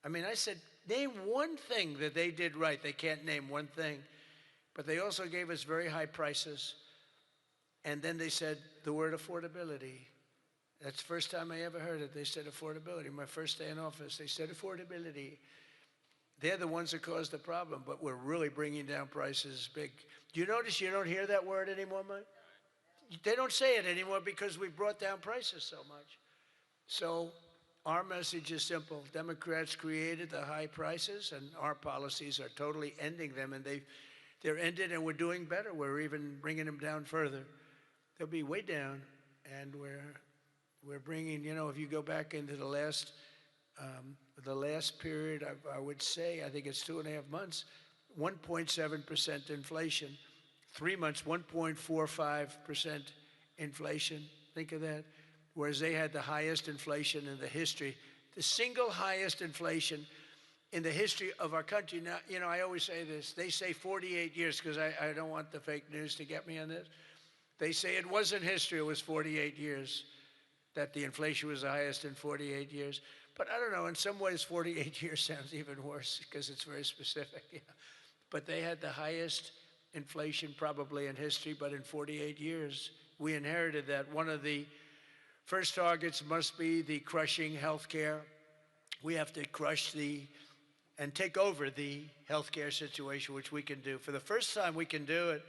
I mean, I said, name one thing that they did right. They can't name one thing. But they also gave us very high prices. And then they said the word affordability. That's the first time I ever heard it. They said affordability. My first day in office, they said affordability. They're the ones that caused the problem, but we're really bringing down prices big. Do you notice you don't hear that word anymore, Mike? They don't say it anymore because we've brought down prices so much. So our message is simple. Democrats created the high prices, and our policies are totally ending them, and they're ended, and we're doing better. We're even bringing them down further. They'll be way down, and we're bringing, you know, if you go back into the last period, I would say, I think it's 2.5 months, 1.7% inflation. 3 months, 1.45% inflation. Think of that. Whereas they had the highest inflation in the history, the single highest inflation in the history of our country. Now, you know, I always say this. They say 48 years because I don't want the fake news to get me on this. They say it wasn't history, it was 48 years, that the inflation was the highest in 48 years. But I don't know, in some ways 48 years sounds even worse because it's very specific. Yeah. But they had the highest inflation probably in history, but in 48 years, we inherited that. One of the first targets must be the crushing healthcare. We have to crush and take over the healthcare situation, which we can do. For the first time, we can do it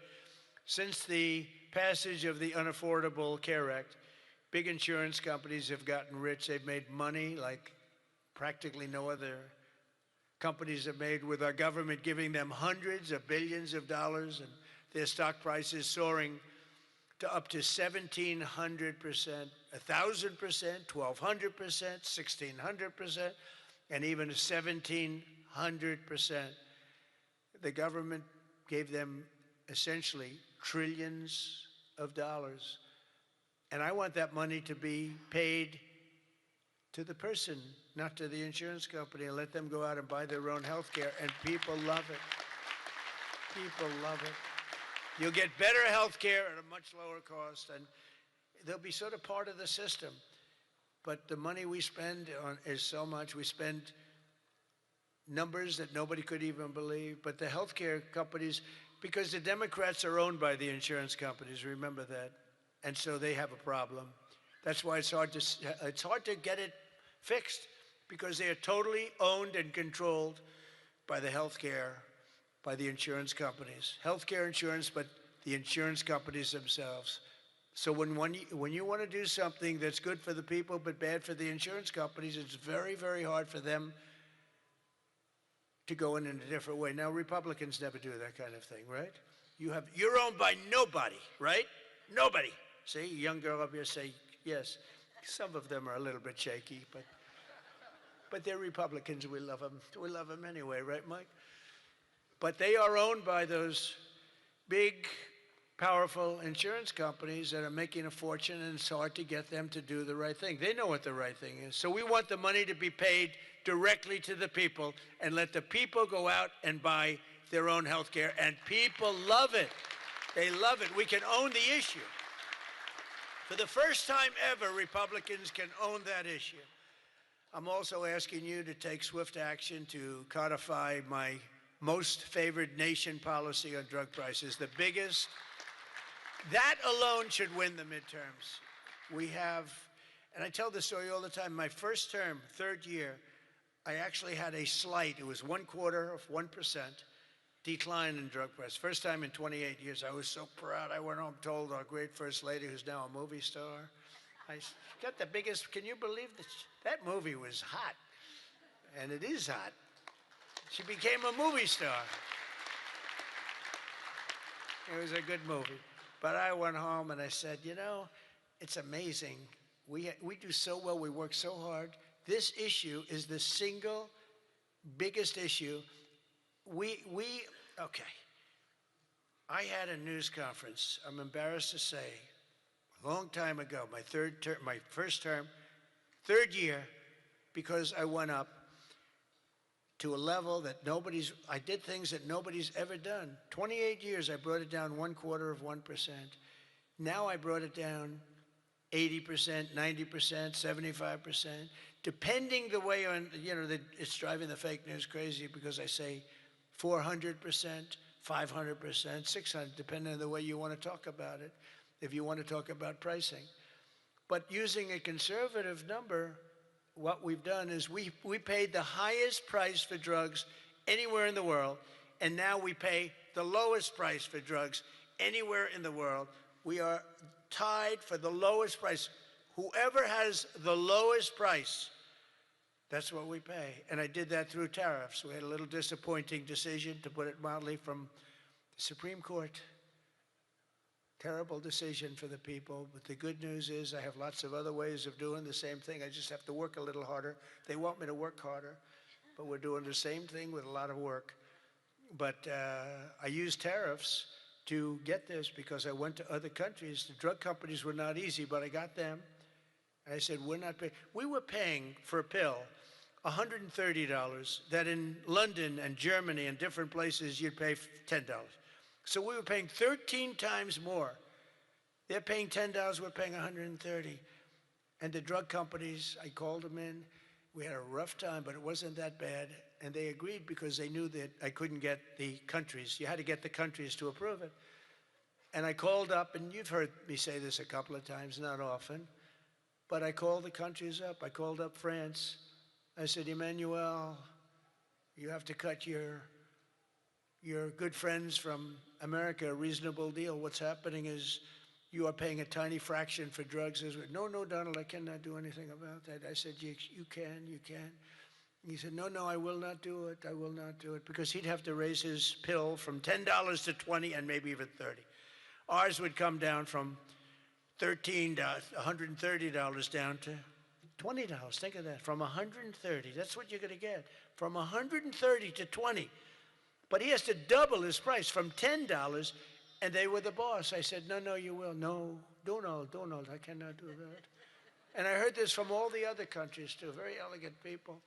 since the passage of the Unaffordable Care Act. Big insurance companies have gotten rich. They've made money like practically no other companies have made, with our government giving them hundreds of billions of dollars, and their stock prices soaring to up to 1,700%, 1,000%, 1,200%, 1,600%, and even 1,700%. The government gave them essentially trillions of dollars. And I want that money to be paid to the person, not to the insurance company, and let them go out and buy their own health care. And people love it. People love it. You'll get better health care at a much lower cost, and they'll be sort of part of the system. But the money we spend is so much. We spend numbers that nobody could even believe. But the health care companies, because the Democrats are owned by the insurance companies, remember that. And so they have a problem. That's why it's hard to get it fixed, because they are totally owned and controlled by the healthcare, by the insurance companies. Healthcare insurance, but the insurance companies themselves. So when you want to do something that's good for the people but bad for the insurance companies, it's very, very hard for them to go in a different way. Now, Republicans never do that kind of thing, right? You're owned by nobody, right? Nobody. See, a young girl up here say, yes. Some of them are a little bit shaky, but they're Republicans. We love them. We love them anyway, right, Mike? But they are owned by those big, powerful insurance companies that are making a fortune, and it's hard to get them to do the right thing. They know what the right thing is. So we want the money to be paid directly to the people and let the people go out and buy their own health care, and people love it. They love it. We can own the issue. For the first time ever, Republicans can own that issue. I'm also asking you to take swift action to codify my most favored nation policy on drug prices, the biggest. That alone should win the midterms. We have, and I tell this story all the time, my first term, third year, I actually had a slight, it was 1/4% decline in drug prices. First time in 28 years. I was so proud. I went home, told our great First Lady, who's now a movie star, I got the biggest, can you believe this? That movie was hot, and it is hot. She became a movie star. It was a good movie. But I went home and I said, you know, it's amazing. We do so well, we work so hard. This issue is the single biggest issue. Okay. I had a news conference, I'm embarrassed to say, a long time ago, my first term, third year, because I went up. to a level that I did things that nobody's ever done. 28 years, I brought it down 1/4%. Now I brought it down 80%, 90%, 75%, depending the way on, it's driving the fake news crazy because I say 400%, 500%, 600, depending on the way you want to talk about it, if you want to talk about pricing. But using a conservative number, what we've done is we paid the highest price for drugs anywhere in the world, and now we pay the lowest price for drugs anywhere in the world. We are tied for the lowest price. Whoever has the lowest price, that's what we pay. And I did that through tariffs. We had a little disappointing decision, to put it mildly, from the Supreme Court. Terrible decision for the people, but the good news is I have lots of other ways of doing the same thing. I just have to work a little harder. They want me to work harder, but we're doing the same thing with a lot of work. But I used tariffs to get this because I went to other countries. The drug companies were not easy, but I got them. And I said, we're not paying. We were paying for a pill $130 that in London and Germany and different places you'd pay $10. So we were paying 13 times more. They're paying $10, we're paying $130. And the drug companies, I called them in. We had a rough time, but it wasn't that bad. And they agreed because they knew that I couldn't get the countries. You had to get the countries to approve it. And I called up, and you've heard me say this a couple of times, not often, but I called the countries up. I called up France. I said, Emmanuel, you have to cut your good friends from America a reasonable deal. What's happening is you are paying a tiny fraction for drugs. No, Donald, I cannot do anything about that. I said, you can. He said, no, I will not do it. I will not do it. Because he'd have to raise his pill from $10 to $20 and maybe even $30. Ours would come down from $13, $130 down to $20. Think of that, from $130. That's what you're going to get, from $130 to $20. But he has to double his price from $10, and they were the boss. I said, no, you will. No, Donald, I cannot do that. And I heard this from all the other countries too, very elegant people.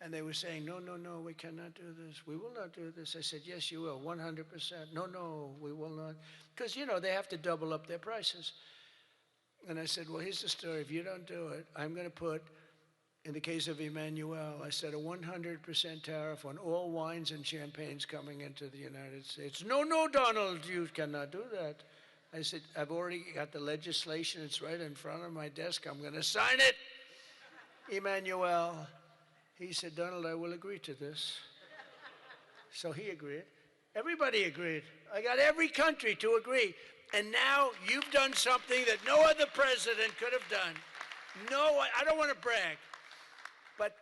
And they were saying, no, we cannot do this. We will not do this. I said, yes, you will, 100%. No, we will not. Because, they have to double up their prices. And I said, well, here's the story. If you don't do it, I'm going to put, in the case of Emmanuel, I said a 100% tariff on all wines and champagnes coming into the United States. No, Donald, you cannot do that. I said, I've already got the legislation. It's right in front of my desk. I'm going to sign it. Emmanuel, he said, Donald, I will agree to this. So he agreed. Everybody agreed. I got every country to agree. And now you've done something that no other president could have done. No, I don't want to brag. But,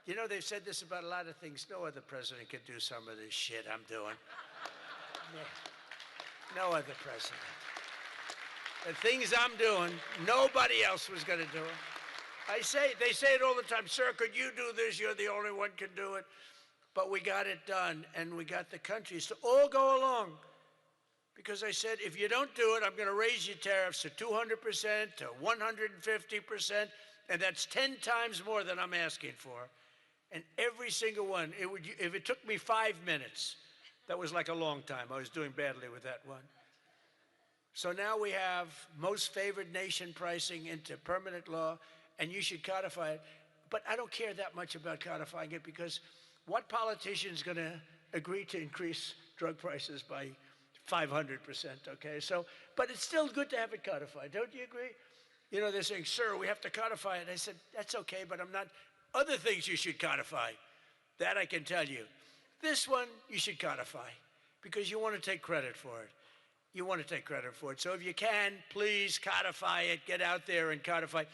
they've said this about a lot of things. No other president could do some of this shit I'm doing. No other president. The things I'm doing, nobody else was going to do it. They say it all the time, sir, could you do this? You're the only one can do it. But we got it done, and we got the countries to all go along. Because I said, if you don't do it, I'm going to raise your tariffs to 200%, to 150%, and that's 10 times more than I'm asking for. And every single one, if it took me 5 minutes, that was like a long time. I was doing badly with that one. So now we have most favored nation pricing into permanent law, and you should codify it. But I don't care that much about codifying it, because what politician is going to agree to increase drug prices by 500%, okay? So, but it's still good to have it codified. Don't you agree? They're saying, sir, we have to codify it. I said, that's okay, but I'm not. Other things you should codify. That I can tell you. This one, you should codify, because you want to take credit for it. You want to take credit for it. So if you can, please codify it. Get out there and codify.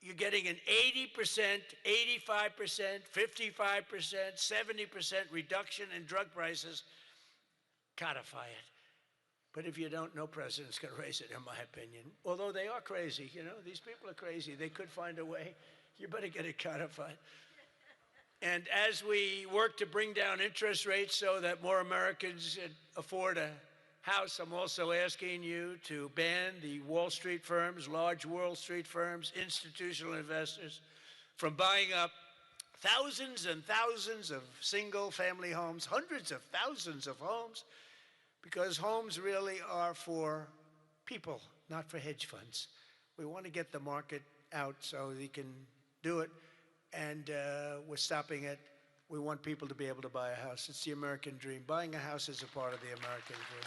You're getting an 80%, 85%, 55%, 70% reduction in drug prices. Codify it. But if you don't, no president's going to raise it, in my opinion. Although they are crazy, these people are crazy. They could find a way. You better get it codified. And as we work to bring down interest rates so that more Americans afford a house, I'm also asking you to ban the Wall Street firms, large Wall Street firms, institutional investors, from buying up thousands and thousands of single-family homes, hundreds of thousands of homes, because homes really are for people, not for hedge funds. We want to get the market out so they can do it, and we're stopping it. We want people to be able to buy a house. It's the American dream. Buying a house is a part of the American dream.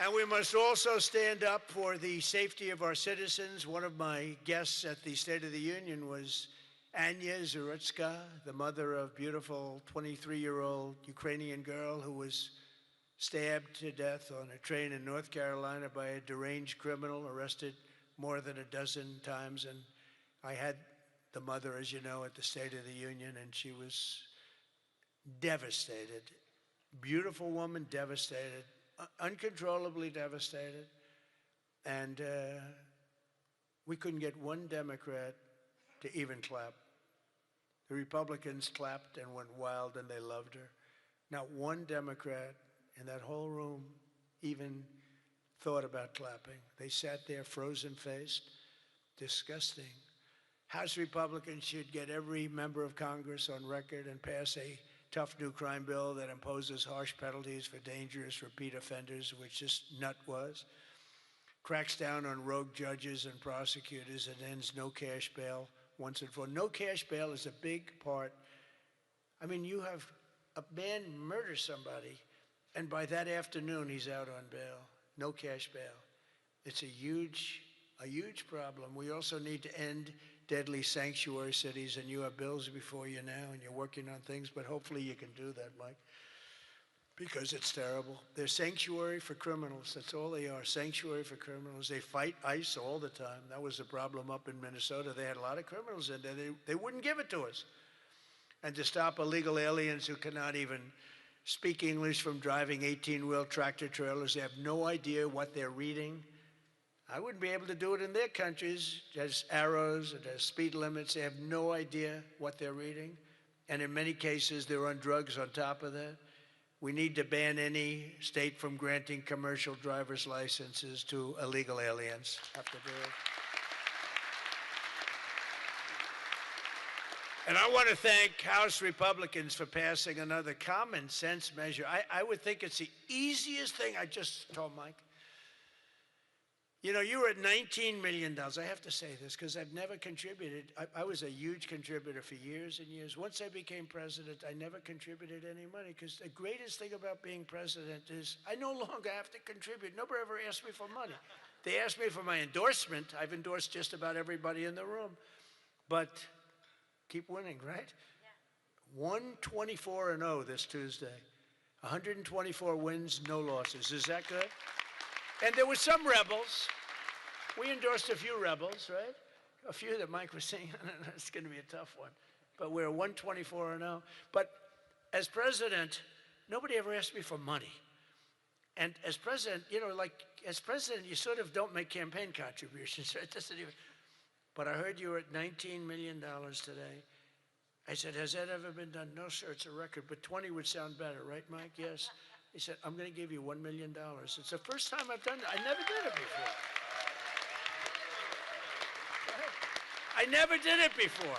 And we must also stand up for the safety of our citizens. One of my guests at the State of the Union was Anya Zurutska, the mother of beautiful 23-year-old Ukrainian girl who was stabbed to death on a train in North Carolina by a deranged criminal, arrested more than a dozen times. And I had the mother, as you know, at the State of the Union, and she was devastated. Beautiful woman, devastated, uncontrollably devastated. And we couldn't get one Democrat to even clap. The Republicans clapped and went wild, and they loved her. Not one Democrat in that whole room even thought about clapping. They sat there frozen-faced, disgusting. House Republicans should get every member of Congress on record and pass a tough new crime bill that imposes harsh penalties for dangerous repeat offenders, which this nut was, cracks down on rogue judges and prosecutors, and ends no cash bail once and for all. No cash bail is a big part. I mean, you have a man murder somebody, and by that afternoon, he's out on bail. No cash bail. It's a huge problem. We also need to end deadly sanctuary cities, and you have bills before you now, and you're working on things, but hopefully you can do that, Mike, because it's terrible. They're sanctuary for criminals. That's all they are, sanctuary for criminals. They fight ICE all the time. That was the problem up in Minnesota. They had a lot of criminals in there. They wouldn't give it to us. And to stop illegal aliens who cannot even speak English from driving 18-wheel tractor trailers. They have no idea what they're reading. I wouldn't be able to do it in their countries. There's arrows, there's speed limits. They have no idea what they're reading. And in many cases, they're on drugs on top of that. We need to ban any state from granting commercial driver's licenses to illegal aliens. Have to do it. And I want to thank House Republicans for passing another common sense measure. I would think it's the easiest thing. I just told Mike. You know, you were at $19 million. I have to say this because I've never contributed. I was a huge contributor for years and years. Once I became president, I never contributed any money because the greatest thing about being president is I no longer have to contribute. Nobody ever asked me for money. They asked me for my endorsement. I've endorsed just about everybody in the room. But keep winning, right? Yeah. 124-0 this Tuesday. 124 wins, no losses. Is that good? And there were some rebels. We endorsed a few rebels, right? A few that Mike was saying, it's going to be a tough one. But we're 124-0. But as president, nobody ever asked me for money. And as president, you know, like as president, you sort of don't make campaign contributions, right? Doesn't even. But I heard you were at $19 million today. I said, has that ever been done? No, sir, it's a record, but 20 would sound better, right, Mike? Yes. He said, I'm going to give you $1 million. It's the first time I've done that. I never did it before. I never did it before.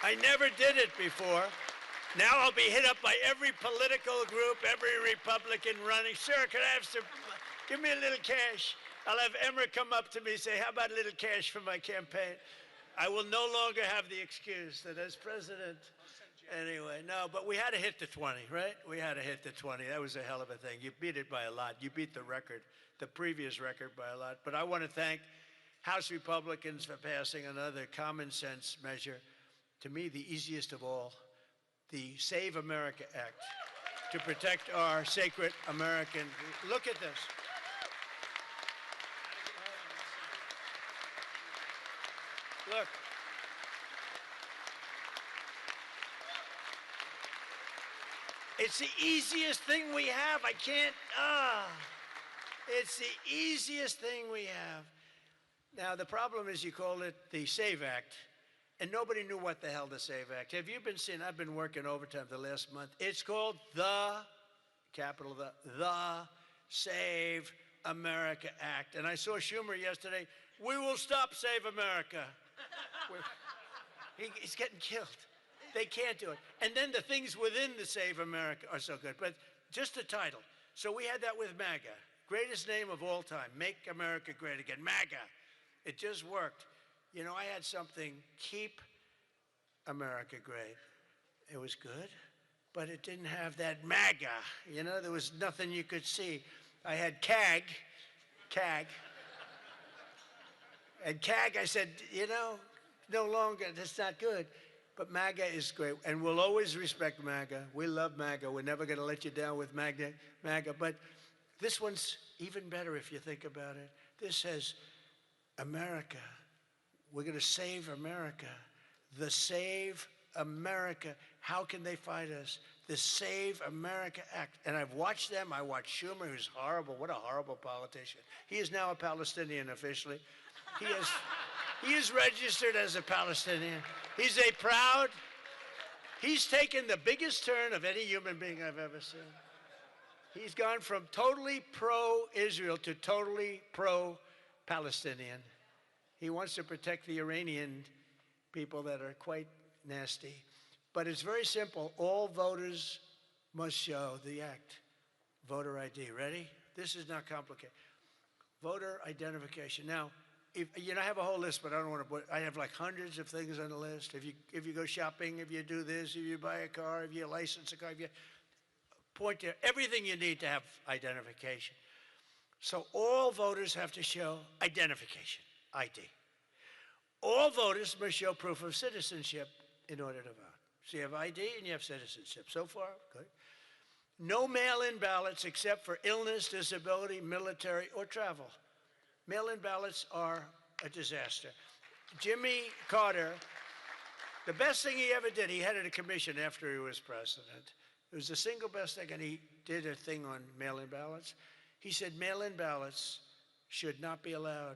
I never did it before. Now I'll be hit up by every political group, every Republican running. Sir, can I have some, give me a little cash. I'll have Emmer come up to me and say, how about a little cash for my campaign? I will no longer have the excuse that as president, anyway, no, but we had to hit the 20, right? We had to hit the 20. That was a hell of a thing. You beat it by a lot. You beat the record, the previous record by a lot. But I want to thank House Republicans for passing another common sense measure, to me, the easiest of all, the Save America Act, to protect our sacred American. Look at this. Look. It's the easiest thing we have. I can't, it's the easiest thing we have. Now, the problem is you call it the SAVE Act, and nobody knew what the hell the SAVE Act. Have you been seeing, I've been working overtime the last month. It's called the capital of the Save America Act. And I saw Schumer yesterday, we will stop Save America. He's getting killed. They can't do it. And then the things within the Save America are so good. But just the title. So we had that with MAGA. Greatest name of all time. Make America Great Again. MAGA. It just worked. You know, I had something, Keep America Great. It was good, but it didn't have that MAGA. You know, there was nothing you could see. I had CAG. And CAG, I said, you know, no longer, that's not good. But MAGA is great, and we'll always respect MAGA. We love MAGA. We're never going to let you down with MAGA. But this one's even better if you think about it. This says, America. We're going to save America. The Save America. How can they fight us? The Save America Act. And I've watched them. I watched Schumer, who's horrible. What a horrible politician. He is now a Palestinian officially. He is registered as a Palestinian. He's taken the biggest turn of any human being I've ever seen. He's gone from totally pro-Israel to totally pro-Palestinian. He wants to protect the Iranian people that are quite nasty. But it's very simple. All voters must show the act. Voter ID. Ready? This is not complicated. Voter identification. Now, I have a whole list, but I don't want to put, I have like hundreds of things on the list. If you go shopping, if you do this, if you buy a car, if you license a car, if you point to everything you need to have identification. So all voters have to show identification, ID. All voters must show proof of citizenship in order to vote. So you have ID and you have citizenship. So far, good. No mail-in ballots except for illness, disability, military, or travel. Mail-in ballots are a disaster. Jimmy Carter, the best thing he ever did, he headed a commission after he was president. It was the single best thing, and he did a thing on mail-in ballots. He said mail-in ballots should not be allowed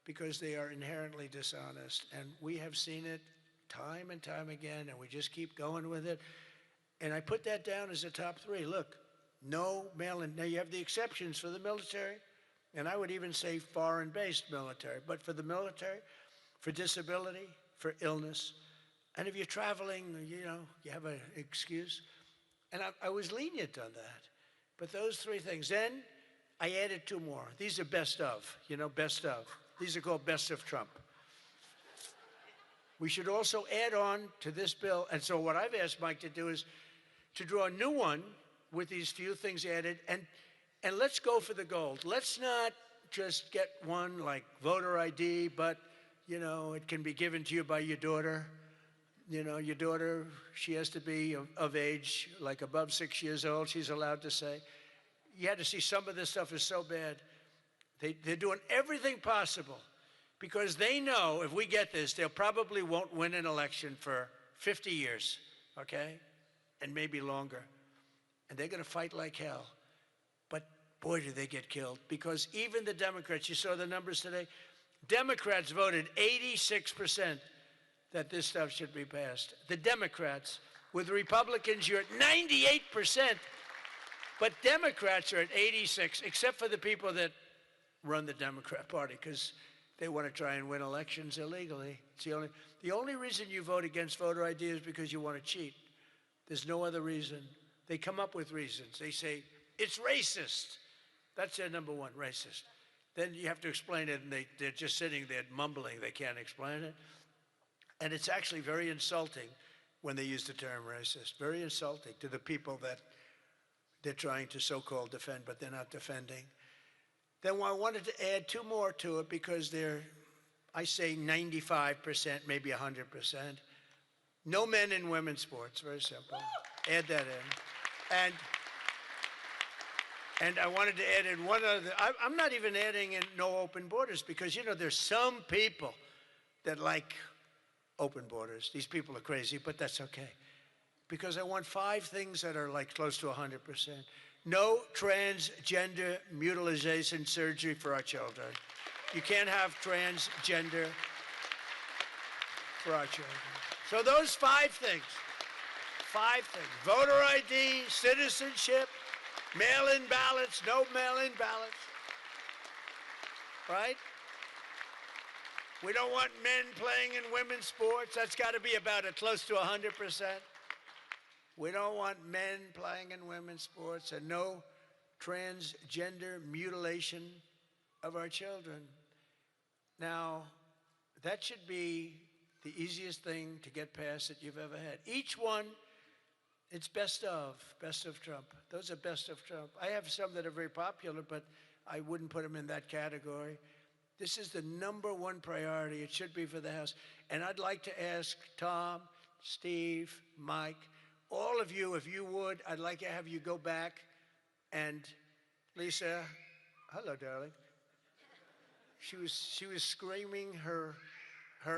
because they are inherently dishonest. And we have seen it time and time again, and we just keep going with it. And I put that down as a top 3. Look, no mail-in. Now, you have the exceptions for the military, and I would even say foreign-based military. But for the military, for disability, for illness, and if you're traveling, you know, you have an excuse. And I was lenient on that. But those 3 things. Then I added 2 more. These are best of, you know, best of. These are called best of Trump. We should also add on to this bill. And so what I've asked Mike to do is to draw a new one with these few things added. And let's go for the gold. Let's not just get one like voter ID, but, you know, it can be given to you by your daughter. You know, your daughter, she has to be of age, like above 6 years old, she's allowed to say. You had to see some of this stuff is so bad. They're doing everything possible because they know if we get this, they probably won't win an election for 50 years, okay? And maybe longer. And they're going to fight like hell. But boy, do they get killed. Because even the Democrats, you saw the numbers today, Democrats voted 86% that this stuff should be passed. The Democrats. With Republicans, you're at 98%. But Democrats are at 86%, except for the people that run the Democrat Party, because they want to try and win elections illegally. It's the only reason you vote against voter ID is because you want to cheat. There's no other reason. They come up with reasons. They say, it's racist. That's their number one, racist. Then you have to explain it, and they're just sitting there mumbling. They can't explain it. And it's actually very insulting when they use the term racist. Very insulting to the people that they're trying to so-called defend, but they're not defending. Then I wanted to add 2 more to it because they're, I say 95%, maybe 100%. No men in women's sports, very simple. Add that in. And I wanted to add in one other, I'm not even adding in no open borders because, you know, there's some people that like open borders. These people are crazy, but that's okay. Because I want 5 things that are like close to 100%. No transgender mutilation surgery for our children. You can't have transgender for our children. So those 5 things, 5 things. Voter ID, citizenship, Mail-in ballots, no mail-in ballots. Right? We don't want men playing in women's sports. That's got to be about close to 100%. We don't want men playing in women's sports, and no transgender mutilation of our children. Now, that should be the easiest thing to get past that you've ever had. Each one, it's best of Trump. Those are best of Trump. I have some that are very popular, but I wouldn't put them in that category. This is the #1 priority. It should be for the House. And I'd like to ask Tom, Steve, Mike, all of you, if you would, I'd like to have you go back and Lisa, hello, darling. She was screaming her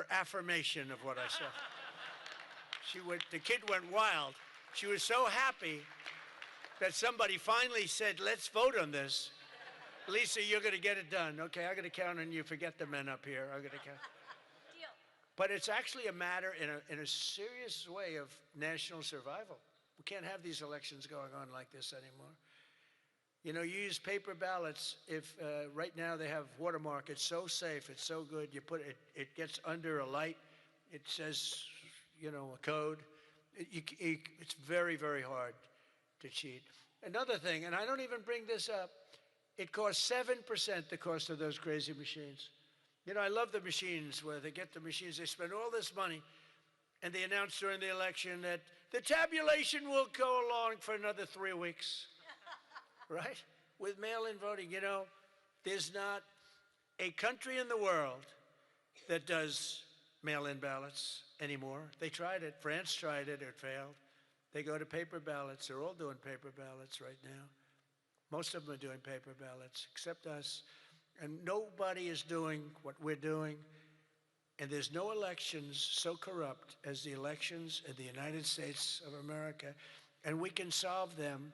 affirmation of what I said. The kid went wild. She was so happy that somebody finally said, let's vote on this. Lisa, you're going to get it done. Okay, I'm going to count on you. Forget the men up here. I'm going to count. Deal. But it's actually a matter in a serious way of national survival. We can't have these elections going on like this anymore. You know, you use paper ballots. If right now they have watermark, it's so safe, it's so good. You put it, it gets under a light. It says, you know, a code. It's very, very hard to cheat. Another thing, and I don't even bring this up, it costs 7% the cost of those crazy machines. You know, I love the machines where they get the machines, they spend all this money, and they announce during the election that the tabulation will go along for another 3 weeks. Right? With mail-in voting, you know, there's not a country in the world that does mail-in ballots anymore. They tried it. France tried it. It failed. They go to paper ballots. They're all doing paper ballots right now. Most of them are doing paper ballots, except us. And nobody is doing what we're doing. And there's no elections so corrupt as the elections in the United States of America. And we can solve them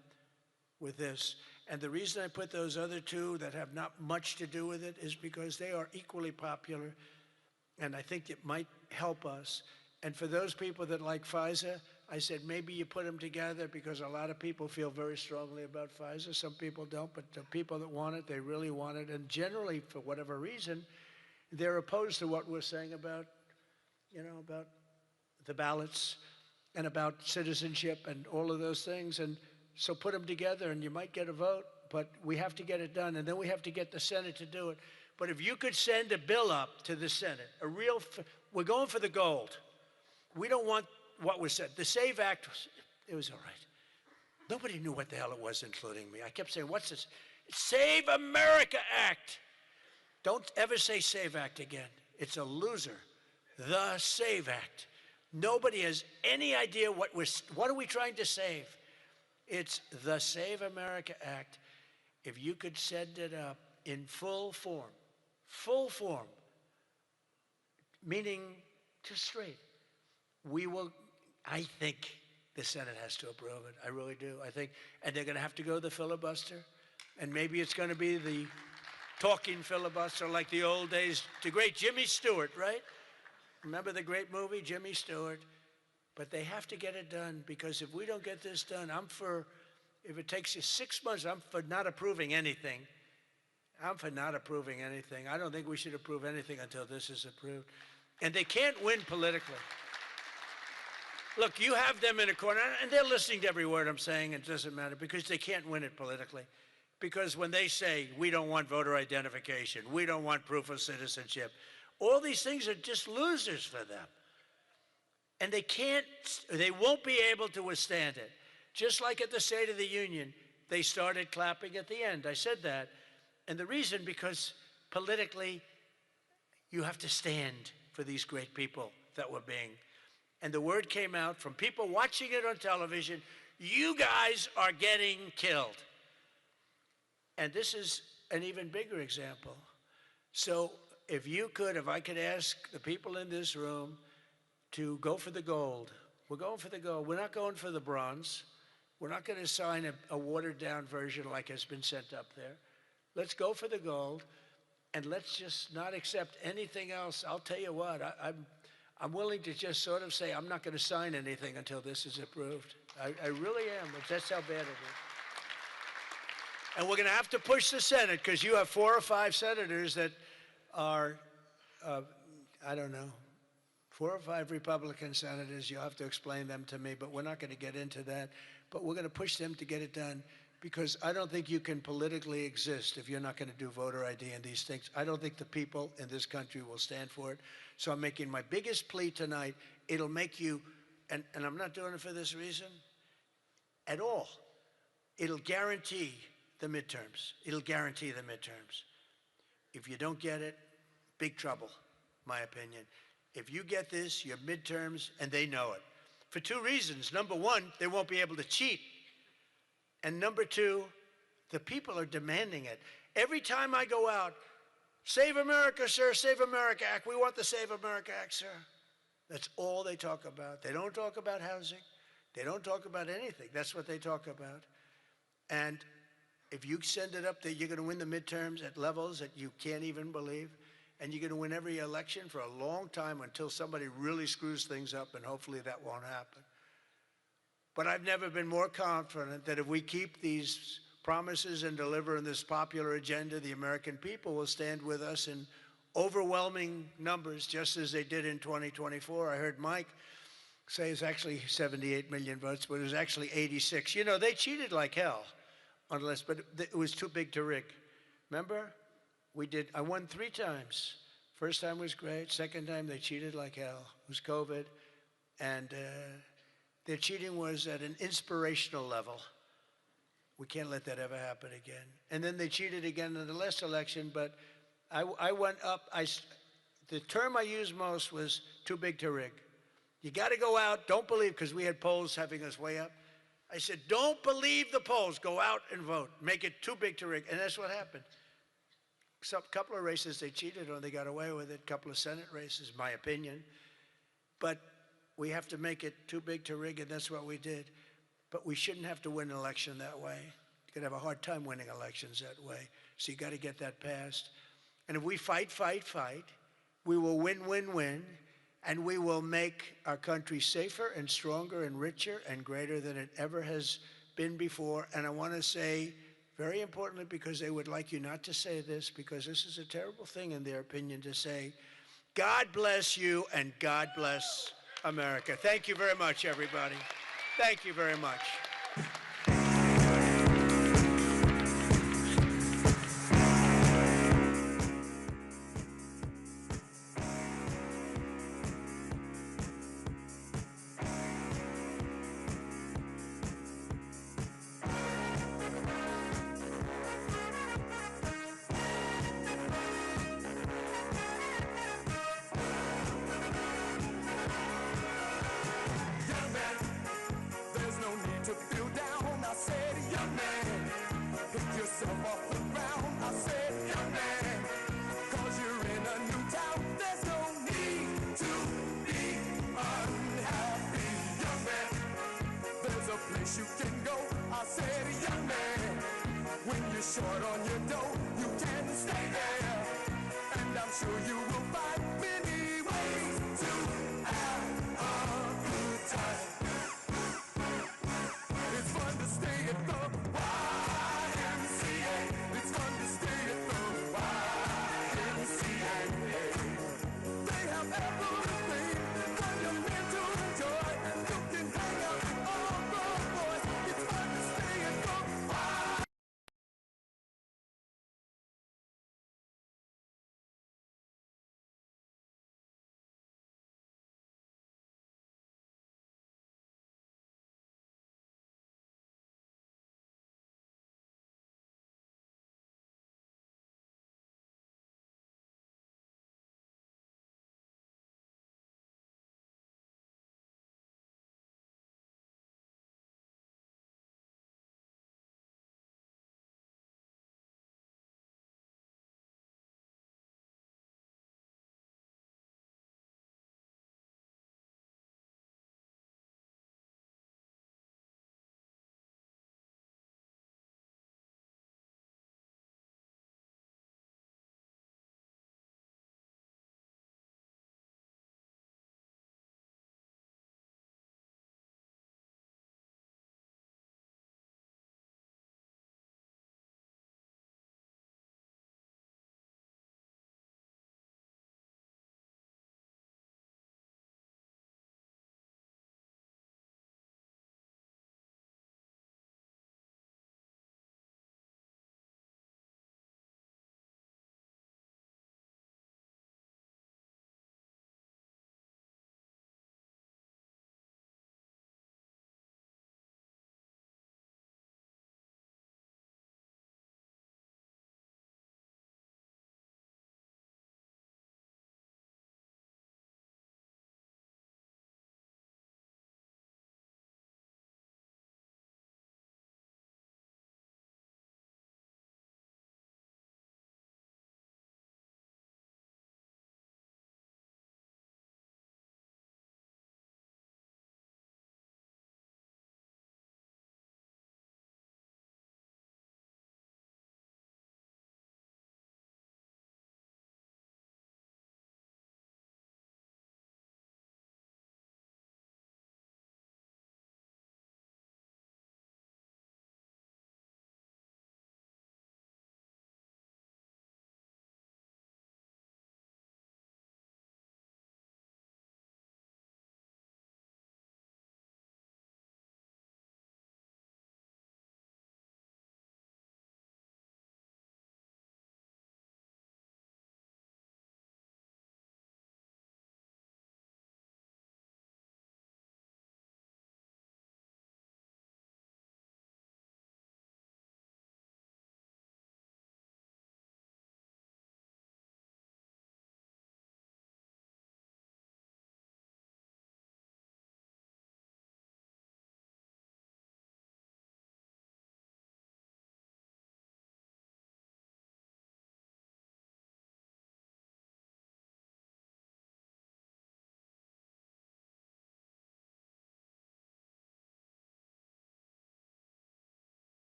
with this. And the reason I put those other two that have not much to do with it is because they are equally popular, and I think it might help us. And for those people that like FISA, I said maybe you put them together because a lot of people feel very strongly about FISA. Some people don't, but the people that want it, they really want it. And generally, for whatever reason, they're opposed to what we're saying about, you know, about the ballots and about citizenship and all of those things. And so put them together and you might get a vote, but we have to get it done. And then we have to get the Senate to do it. But if you could send a bill up to the Senate, we're going for the gold. We don't want what was said. The SAVE Act, it was all right. Nobody knew what the hell it was, including me. I kept saying, what's this? Save America Act. Don't ever say SAVE Act again. It's a loser. The SAVE Act. Nobody has any idea what are we trying to save? It's the Save America Act. If you could send it up in full form, meaning just straight, we will, I think the Senate has to approve it. I really do. I think, and they're going to have to go the filibuster, and maybe it's going to be the talking filibuster like the old days, the great Jimmy Stewart, right? Remember the great movie, Jimmy Stewart? But they have to get it done, because if we don't get this done, if it takes you 6 months, I'm for not approving anything. I'm for not approving anything. I don't think we should approve anything until this is approved. And they can't win politically. Look, you have them in a corner, and they're listening to every word I'm saying, it doesn't matter, because they can't win it politically. Because when they say, we don't want voter identification, we don't want proof of citizenship, all these things are just losers for them. And they won't be able to withstand it. Just like at the State of the Union, they started clapping at the end. I said that. And the reason, because politically, you have to stand for these great people that were being. And the word came out from people watching it on television, you guys are getting killed. And this is an even bigger example. So if I could ask the people in this room to go for the gold. We're going for the gold. We're not going for the bronze. We're not going to sign a watered-down version like has been sent up there. Let's go for the gold, and let's just not accept anything else. I'll tell you what, I'm willing to just sort of say I'm not going to sign anything until this is approved. I really am. That's how bad it is. And we're going to have to push the Senate because you have 4 or 5 senators that are, I don't know, 4 or 5 Republican senators. You'll have to explain them to me, but we're not going to get into that. But we're going to push them to get it done because I don't think you can politically exist if you're not going to do voter ID and these things. I don't think the people in this country will stand for it. So I'm making my biggest plea tonight. It'll make you, and I'm not doing it for this reason at all. It'll guarantee the midterms. It'll guarantee the midterms. If you don't get it, big trouble, my opinion. If you get this, your midterms, and they know it. For 2 reasons. Number 1, they won't be able to cheat. And number 2, the people are demanding it. Every time I go out, Save America, sir, Save America Act. We want the Save America Act, sir. That's all they talk about. They don't talk about housing. They don't talk about anything. That's what they talk about. And if you send it up that you're going to win the midterms at levels that you can't even believe, and you're going to win every election for a long time until somebody really screws things up, and hopefully that won't happen. But I've never been more confident that if we keep these promises and deliver on this popular agenda, the American people will stand with us in overwhelming numbers, just as they did in 2024. I heard Mike say it's actually 78 million votes, but it was actually 86. You know, they cheated like hell, unless, but it was too big to rig. Remember? I won 3 times. First time was great. Second time they cheated like hell. It was COVID. And their cheating was at an inspirational level. We can't let that ever happen again. And then they cheated again in the last election, but I went up. The term I used most was too big to rig. You got to go out, don't believe, because we had polls having us way up. I said, don't believe the polls. Go out and vote. Make it too big to rig. And that's what happened. A couple of races they cheated on, they got away with it. A couple of Senate races, my opinion. But we have to make it too big to rig, and that's what we did. But we shouldn't have to win an election that way. You're going to have a hard time winning elections that way. So you got to get that passed. And if we fight, we will win, and we will make our country safer and stronger and richer and greater than it ever has been before. And I want to say, very importantly, because they would like you not to say this, because this is a terrible thing in their opinion to say, God bless you and God bless America. Thank you very much, everybody. Thank you very much. Young man, there's no need to feel down.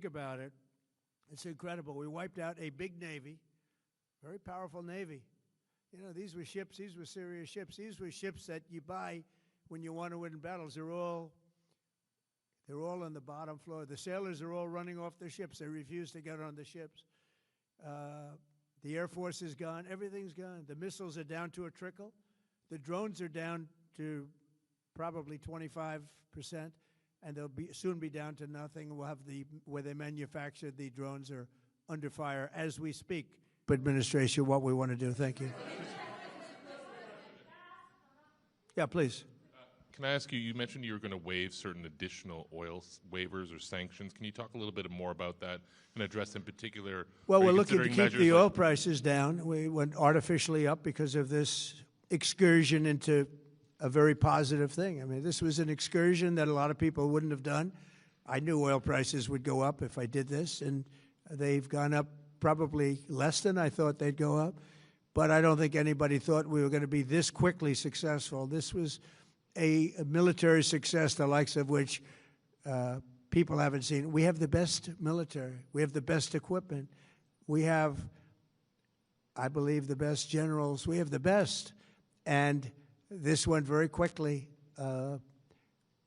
Think about it. It's incredible. We wiped out a big Navy, very powerful Navy. You know, these were ships, these were serious ships. These were ships that you buy when you want to win battles. They're all on the bottom floor. The sailors are all running off their ships. They refuse to get on the ships. The Air Force is gone. Everything's gone. The missiles are down to a trickle. The drones are down to probably 25%, and they'll soon be down to nothing. We'll have where they manufacture the drones are under fire as we speak. Administration, what we want to do. Thank you. Yeah, please. Can I ask you, you mentioned you were going to waive certain additional oil waivers or sanctions. Can you talk a little bit more about that and address in particular? Well, we're looking to keep the oil prices down. We went artificially up because of this excursion into a very positive thing. I mean, this was an excursion that a lot of people wouldn't have done. I knew oil prices would go up if I did this, and they've gone up probably less than I thought they'd go up. But I don't think anybody thought we were going to be this quickly successful. This was a military success, the likes of which people haven't seen. We have the best military. We have the best equipment. We have, I believe, the best generals. We have the best. And this went very quickly.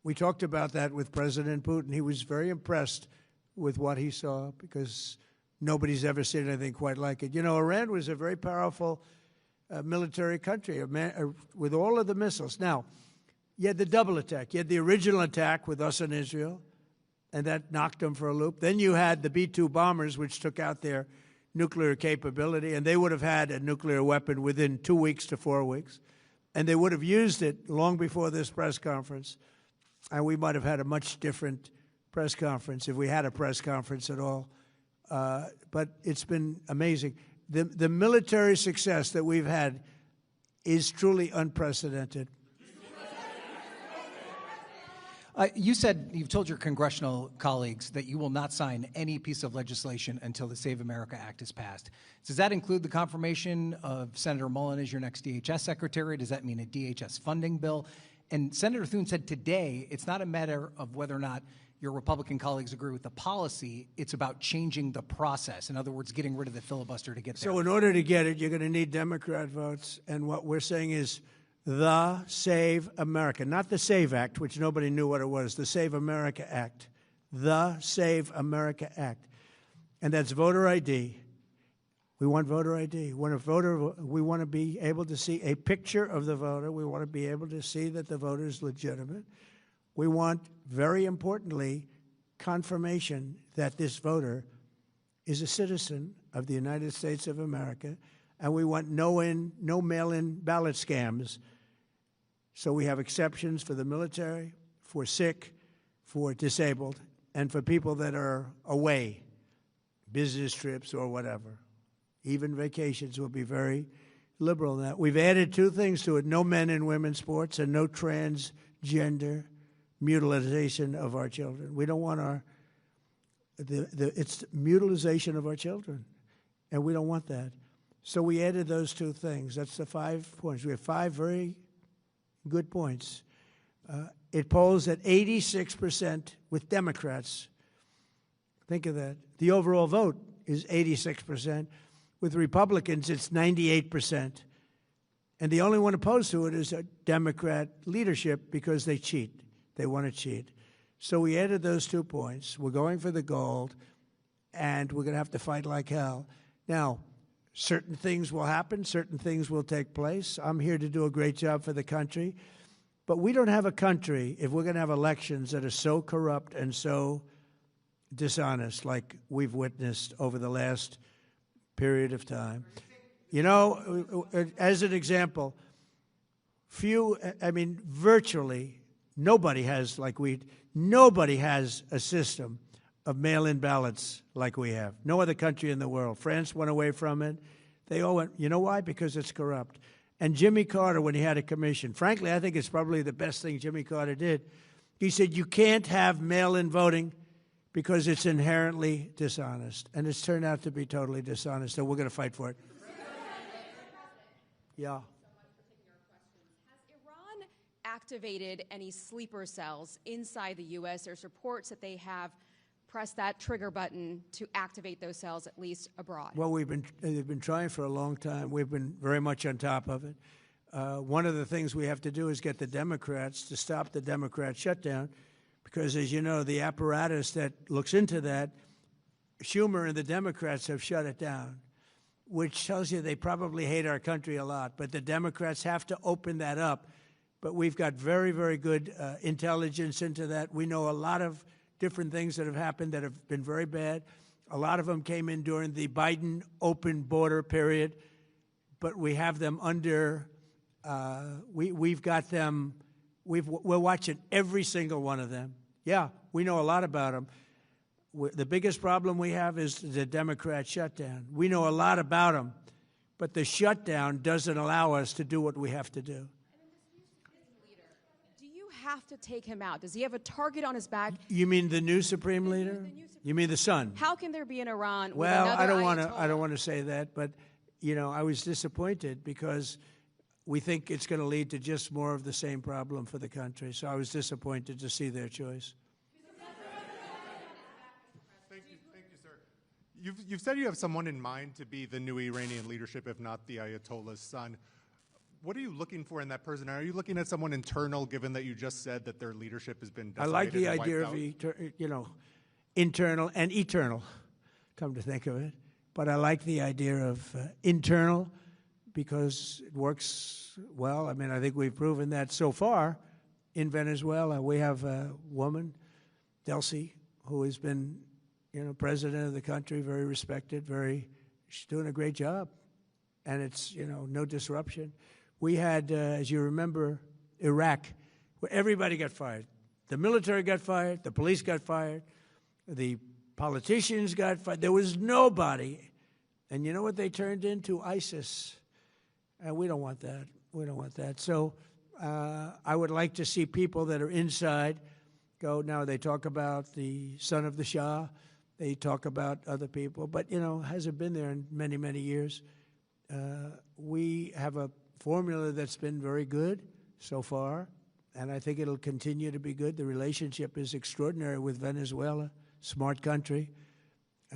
We talked about that with President Putin. He was very impressed with what he saw because nobody's ever seen anything quite like it. You know, Iran was a very powerful military country with all of the missiles. Now, you had the double attack. You had the original attack with us and Israel, and that knocked them for a loop. Then you had the B-2 bombers, which took out their nuclear capability, and they would have had a nuclear weapon within 2 weeks to 4 weeks. And they would have used it long before this press conference, and we might have had a much different press conference if we had a press conference at all. But it's been amazing. The military success that we've had is truly unprecedented. You've told your congressional colleagues that you will not sign any piece of legislation until the Save America Act is passed. Does that include the confirmation of Senator Mullen as your next DHS secretary? Does that mean a DHS funding bill? And Senator Thune said today it's not a matter of whether or not your Republican colleagues agree with the policy. It's about changing the process. In other words, getting rid of the filibuster to get there. So in order to get it, you're going to need Democrat votes. And what we're saying is the Save America, not the SAVE Act, which nobody knew what it was, the Save America Act, the Save America Act. And that's voter ID. We want voter ID. We want to be able to see a picture of the voter. We want to be able to see that the voter is legitimate. We want, very importantly, confirmation that this voter is a citizen of the United States of America, and we want no mail-in ballot scams. So we have exceptions for the military, for sick, for disabled, and for people that are away, business trips or whatever. Even vacations will be very liberal in that. We've added two things to it: no men and women's sports and no transgender mutilization of our children. We don't want it's mutilization of our children, and we don't want that. So we added those two things. That's the 5 points. We have 5 very good points. It polls at 86% with Democrats. Think of that. The overall vote is 86%. With Republicans, it's 98%. And the only one opposed to it is a Democrat leadership because they cheat. They want to cheat. So we added those 2 points. We're going for the gold, and we're going to have to fight like hell. Now, certain things will happen. Certain things will take place. I'm here to do a great job for the country. But we don't have a country if we're going to have elections that are so corrupt and so dishonest like we've witnessed over the last period of time. You know, as an example, virtually nobody has a system of mail-in ballots like we have. No other country in the world. France went away from it. They all went, you know why? Because it's corrupt. And Jimmy Carter, when he had a commission, frankly, I think it's probably the best thing Jimmy Carter did. He said, you can't have mail-in voting because it's inherently dishonest. And it's turned out to be totally dishonest, so we're going to fight for it. Yeah. Activated any sleeper cells inside the U.S. There's reports that they have press that trigger button to activate those cells, at least abroad? Well, they've been trying for a long time. We've been very much on top of it. One of the things we have to do is get the Democrats to stop the Democrat shutdown, because, as you know, the apparatus that looks into that, Schumer and the Democrats have shut it down, which tells you they probably hate our country a lot. But the Democrats have to open that up. But we've got very, very good intelligence into that. We know a lot of different things that have happened that have been very bad. A lot of them came in during the Biden open border period, but we have them under, we've got them, we're watching every single one of them. Yeah, we know a lot about them. The biggest problem we have is the Democrat shutdown. We know a lot about them, but the shutdown doesn't allow us to do what we have to do. Do you have to take him out? Does he have a target on his back? You mean the new Supreme Leader? You mean the son? How can there be an Iran with Well, another I don't want to say that, but you know, I was disappointed because we think it's going to lead to just more of the same problem for the country. So I was disappointed to see their choice. You've said you have someone in mind to be the new Iranian leadership, if not the Ayatollah's son. What are you looking for in that person? Are you looking at someone internal, given that you just said that their leadership has been decimated? I like the idea of, internal and eternal, come to think of it. But I like the idea of internal because it works well. I mean, I think we've proven that so far in Venezuela. We have a woman, Delcy, who has been president of the country, very respected, she's doing a great job. And it's, no disruption. We had, as you remember, Iraq, where everybody got fired. The military got fired, the police got fired, the politicians got fired. There was nobody. And you know what they turned into? ISIS. And we don't want that. We don't want that. So I would like to see people that are inside go. Now they talk about the son of the Shah. They talk about other people, but, hasn't been there in many, many years. We have a formula that's been very good so far, and I think it'll continue to be good. The relationship is extraordinary with Venezuela, smart country.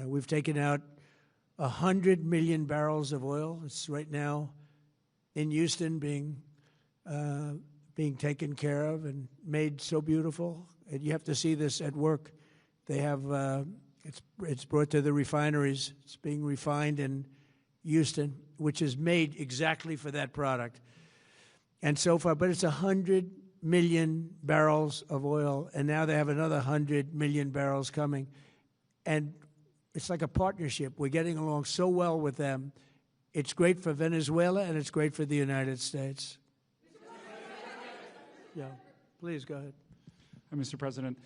We've taken out 100 million barrels of oil. It's right now in Houston being taken care of and made so beautiful. And you have to see this at work. They have... It's brought to the refineries. It's being refined in Houston, which is made exactly for that product. And so far, but it's 100 million barrels of oil, and now they have another 100 million barrels coming. And it's like a partnership. We're getting along so well with them. It's great for Venezuela, and it's great for the United States. Yeah, please go ahead. Mr. President.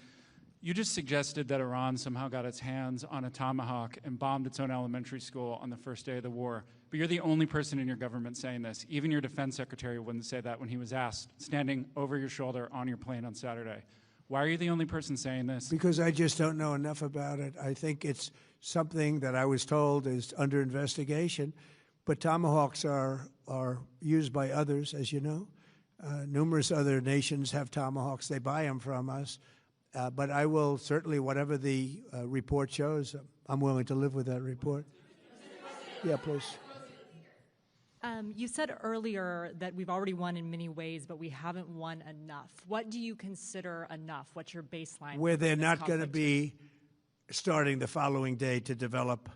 You just suggested that Iran somehow got its hands on a Tomahawk and bombed its own elementary school on the first day of the war. But you're the only person in your government saying this. Even your defense secretary wouldn't say that when he was asked, standing over your shoulder on your plane on Saturday. Why are you the only person saying this? Because I just don't know enough about it. I think it's something that I was told is under investigation. But Tomahawks are used by others, as you know. Numerous other nations have Tomahawks. They buy them from us. But I will certainly, whatever the report shows, I'm willing to live with that report. Yeah, please. You said earlier that we've already won in many ways, but we haven't won enough. What do you consider enough? What's your baseline? Where they're not going to be starting the following day to develop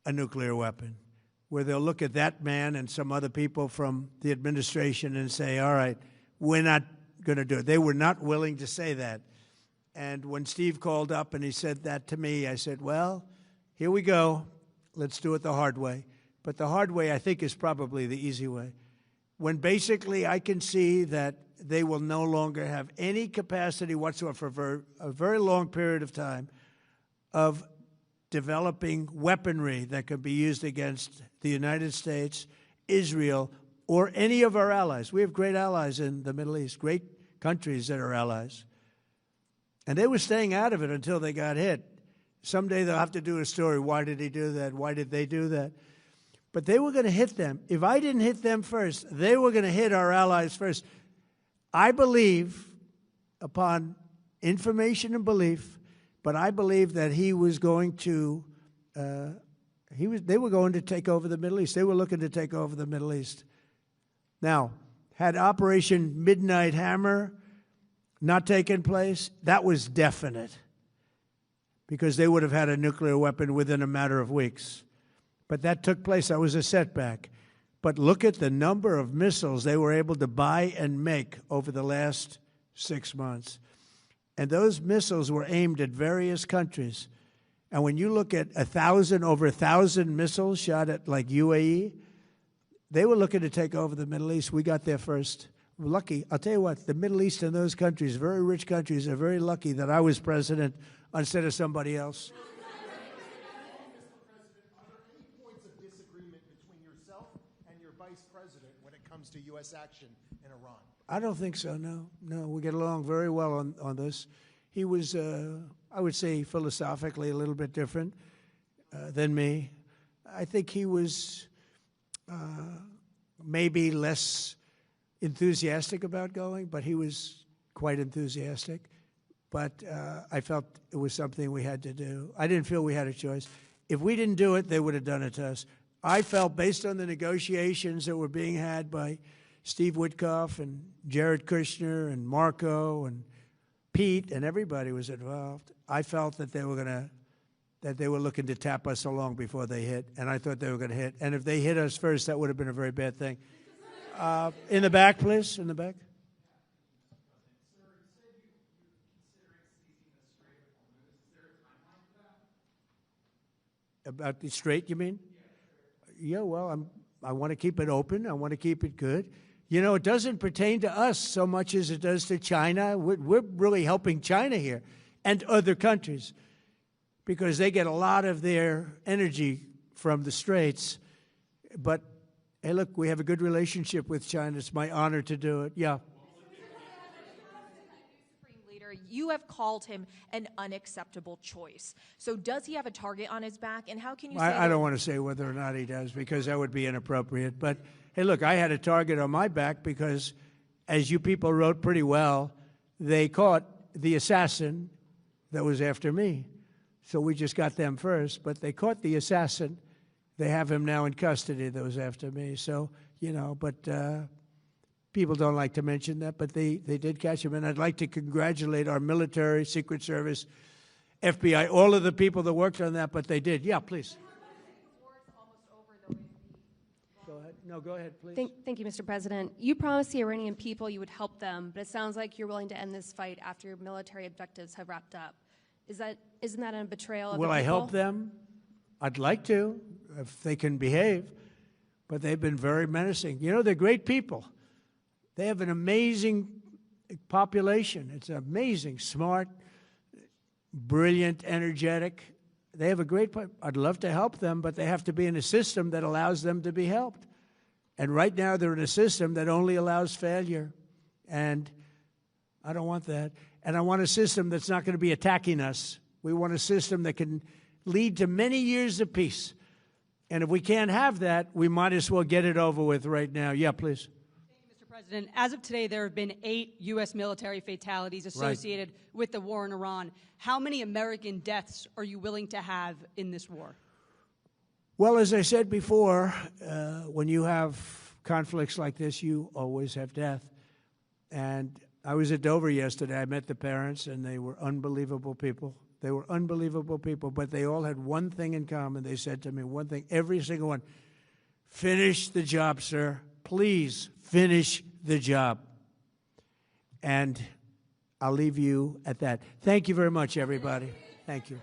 a nuclear weapon. Where they'll look at that man and some other people from the administration and say, all right, we're not going to do it. They were not willing to say that. And when Steve called up and he said that to me, I said, well, here we go. Let's do it the hard way. But the hard way, I think, is probably the easy way. When basically I can see that they will no longer have any capacity whatsoever for a very long period of time of developing weaponry that could be used against the United States, Israel, or any of our allies. We have great allies in the Middle East, great countries that are allies. And they were staying out of it until they got hit. Someday they'll have to do a story. Why did he do that? Why did they do that? But they were going to hit them. If I didn't hit them first, they were going to hit our allies first. I believe, upon information and belief, But I believe that he was going to, they were going to take over the Middle East. They were looking to take over the Middle East. Now, had Operation Midnight Hammer not taken place, that was definite, because they would have had a nuclear weapon within a matter of weeks. But that took place. That was a setback. But look at the number of missiles they were able to buy and make over the last 6 months. And those missiles were aimed at various countries. And when you look at over 1,000 missiles shot at like UAE, they were looking to take over the Middle East. We got there first. We're lucky. I'll tell you what, the Middle East and those countries, very rich countries, are very lucky that I was president instead of somebody else. To U.S. action in Iran? I don't think so, no. No, we get along very well on this. He was, I would say, philosophically a little bit different than me. I think he was maybe less enthusiastic about going, but he was quite enthusiastic. But I felt it was something we had to do. I didn't feel we had a choice. If we didn't do it, they would have done it to us. I felt, based on the negotiations that were being had by Steve Witkoff and Jared Kushner and Marco and Pete, and everybody was involved, I felt that they were looking to tap us along before they hit, and I thought they were going to hit. And if they hit us first, that would have been a very bad thing. In the back, please, in the back. About the Strait, you mean? Yeah, well, I want to keep it open. I want to keep it good. You know, it doesn't pertain to us so much as it does to China. We're really helping China here and other countries because they get a lot of their energy from the Straits. But, hey, look, we have a good relationship with China. It's my honor to do it. Yeah. You have called him an unacceptable choice. So does he have a target on his back? And how can you say I don't want to say whether or not he does because that would be inappropriate. But, hey, look, I had a target on my back because, as you people wrote pretty well, they caught the assassin that was after me. So we just got them first. But they caught the assassin. They have him now in custody that was after me. So, you know, but people don't like to mention that, but they did catch him. And I'd like to congratulate our military, Secret Service, FBI, all of the people that worked on that, but they did. Yeah, please. Go ahead. No, go ahead, please. Thank you, Mr. President. You promised the Iranian people you would help them, but it sounds like you're willing to end this fight after your military objectives have wrapped up. Isn't that a betrayal of the people? Will I help them? I'd like to, if they can behave, but they've been very menacing. You know, they're great people. They have an amazing population. It's amazing, smart, brilliant, energetic. They have a great, I'd love to help them, but they have to be in a system that allows them to be helped. And right now they're in a system that only allows failure. And I don't want that. And I want a system that's not going to be attacking us. We want a system that can lead to many years of peace. And if we can't have that, we might as well get it over with right now. Yeah, please. President, as of today, there have been 8 U.S. military fatalities associated with the war in Iran. How many American deaths are you willing to have in this war? Well, as I said before, when you have conflicts like this, you always have death. And I was at Dover yesterday. I met the parents, and they were unbelievable people. They were unbelievable people, but they all had one thing in common. They said to me one thing, every single one, finish the job, sir. Please finish the job. And I'll leave you at that. Thank you very much, everybody. Thank you.